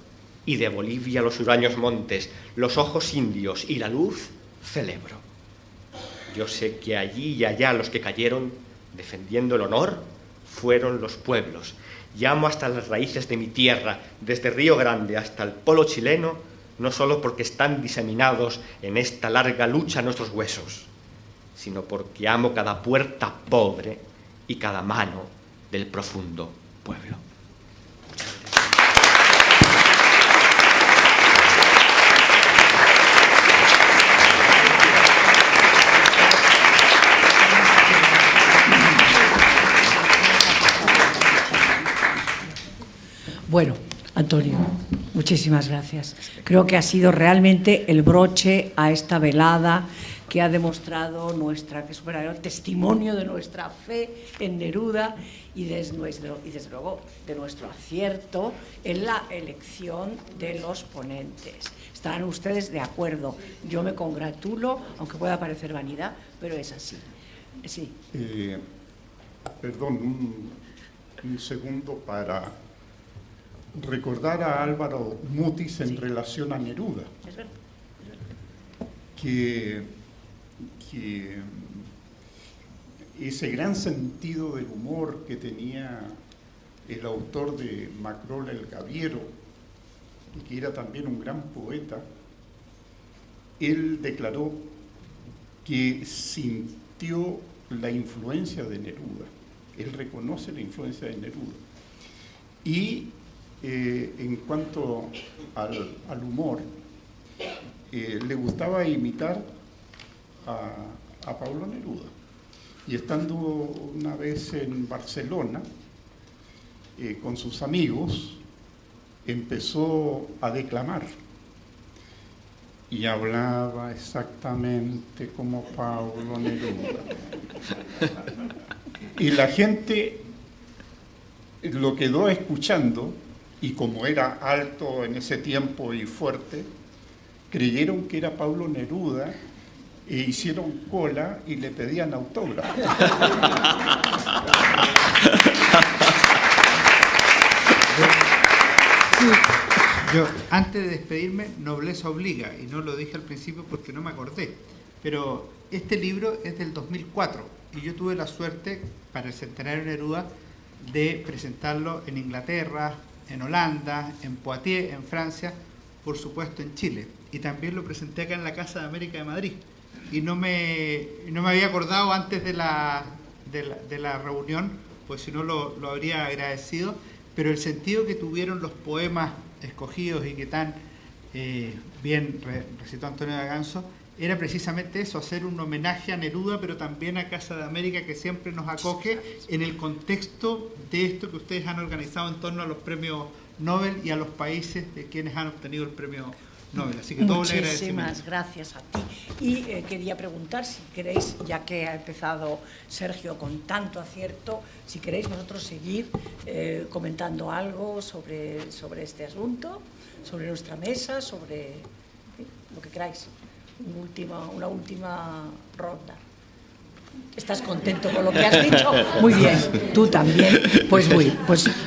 y de Bolivia los huraños montes, los ojos indios y la luz celebro. Yo sé que allí y allá los que cayeron, defendiendo el honor, fueron los pueblos. Llamo hasta las raíces de mi tierra, desde Río Grande hasta el polo chileno, no solo porque están diseminados en esta larga lucha nuestros huesos, sino porque amo cada puerta pobre y cada mano del profundo pueblo. Bueno, Antonio, muchísimas gracias. Creo que ha sido realmente el broche a esta velada que ha demostrado que es un verdadero testimonio de nuestra fe en Neruda y desde luego de nuestro acierto en la elección de los ponentes. ¿Estarán ustedes de acuerdo? Yo me congratulo, aunque pueda parecer vanidad, pero es así. Sí. Perdón, un segundo para recordar a Álvaro Mutis en relación a Neruda, Es verdad. que ese gran sentido del humor que tenía el autor de Macrol el Gaviero, y que era también un gran poeta, él declaró que sintió la influencia de Neruda, él reconoce la influencia de Neruda. Y en cuanto al humor, le gustaba imitar a Pablo Neruda. Y estando una vez en Barcelona con sus amigos, empezó a declamar y hablaba exactamente como Pablo Neruda. Y la gente lo quedó escuchando, y como era alto en ese tiempo y fuerte, creyeron que era Pablo Neruda e hicieron cola y le pedían autógrafo. Yo, antes de despedirme, nobleza obliga, y no lo dije al principio porque no me acordé, pero este libro es del 2004 y yo tuve la suerte, para el centenario de Neruda, de presentarlo en Inglaterra, en Holanda, en Poitiers, en Francia, por supuesto en Chile, y también lo presenté acá en la Casa de América de Madrid, y no me había acordado antes de la reunión, pues si no lo habría agradecido, pero el sentido que tuvieron los poemas escogidos y que tan bien recitó Antonio de Ganso, era precisamente eso, hacer un homenaje a Neruda, pero también a Casa de América, que siempre nos acoge en el contexto de esto que ustedes han organizado en torno a los premios Nobel y a los países de quienes han obtenido el premio Nobel. Así que doble agradecimiento. Muchísimas gracias a ti. Y quería preguntar si queréis, ya que ha empezado Sergio con tanto acierto, si queréis vosotros seguir comentando algo sobre este asunto, sobre nuestra mesa, sobre lo que queráis. Una última ronda. ¿Estás contento con lo que has dicho? Muy bien, tú también. Pues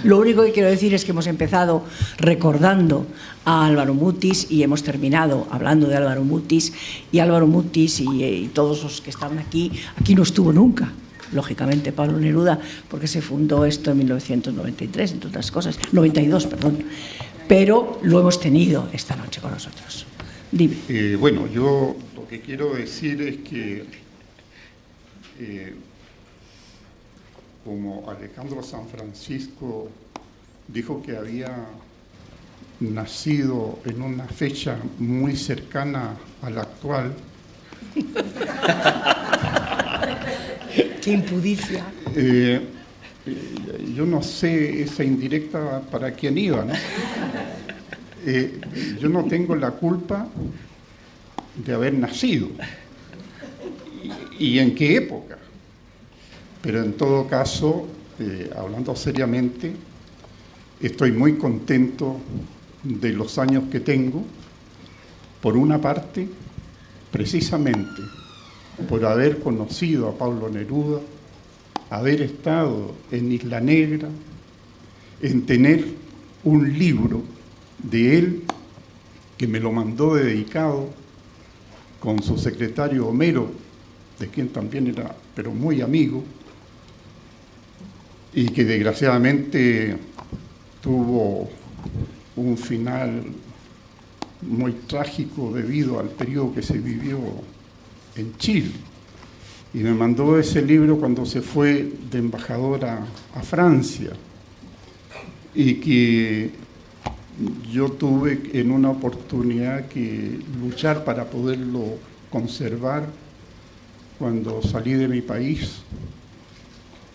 lo único que quiero decir es que hemos empezado recordando a Álvaro Mutis y hemos terminado hablando de Álvaro Mutis, y Álvaro Mutis y todos los que estaban aquí no estuvo nunca, lógicamente, Pablo Neruda, porque se fundó esto en 1993, entre otras cosas, 92, perdón, pero lo hemos tenido esta noche con nosotros. Dime. Bueno, yo lo que quiero decir es que como Alejandro San Francisco dijo que había nacido en una fecha muy cercana a la actual, ¡qué impudicia! Yo no sé esa indirecta para quién iba, ¿no? Yo no tengo la culpa de haber nacido. ¿Y en qué época? pero en todo caso, hablando seriamente, estoy muy contento de los años que tengo, por una parte, precisamente por haber conocido a Pablo Neruda, haber estado en Isla Negra, en tener un libro de él que me lo mandó dedicado con su secretario Homero, de quien también era, pero muy amigo, y que desgraciadamente tuvo un final muy trágico debido al periodo que se vivió en Chile. Y me mandó ese libro cuando se fue de embajador a Francia, y que yo tuve en una oportunidad que luchar para poderlo conservar cuando salí de mi país,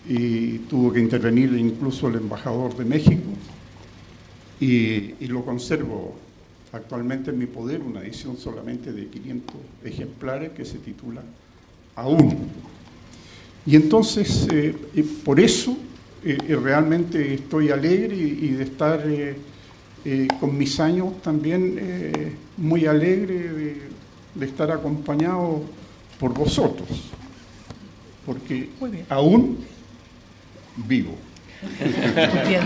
y tuvo que intervenir incluso el embajador de México, y lo conservo actualmente en mi poder, una edición solamente de 500 ejemplares que se titula Aún. Y entonces, por eso realmente estoy alegre, y de estar con mis años también muy alegre de estar acompañado por vosotros, porque aún vivo. Bien.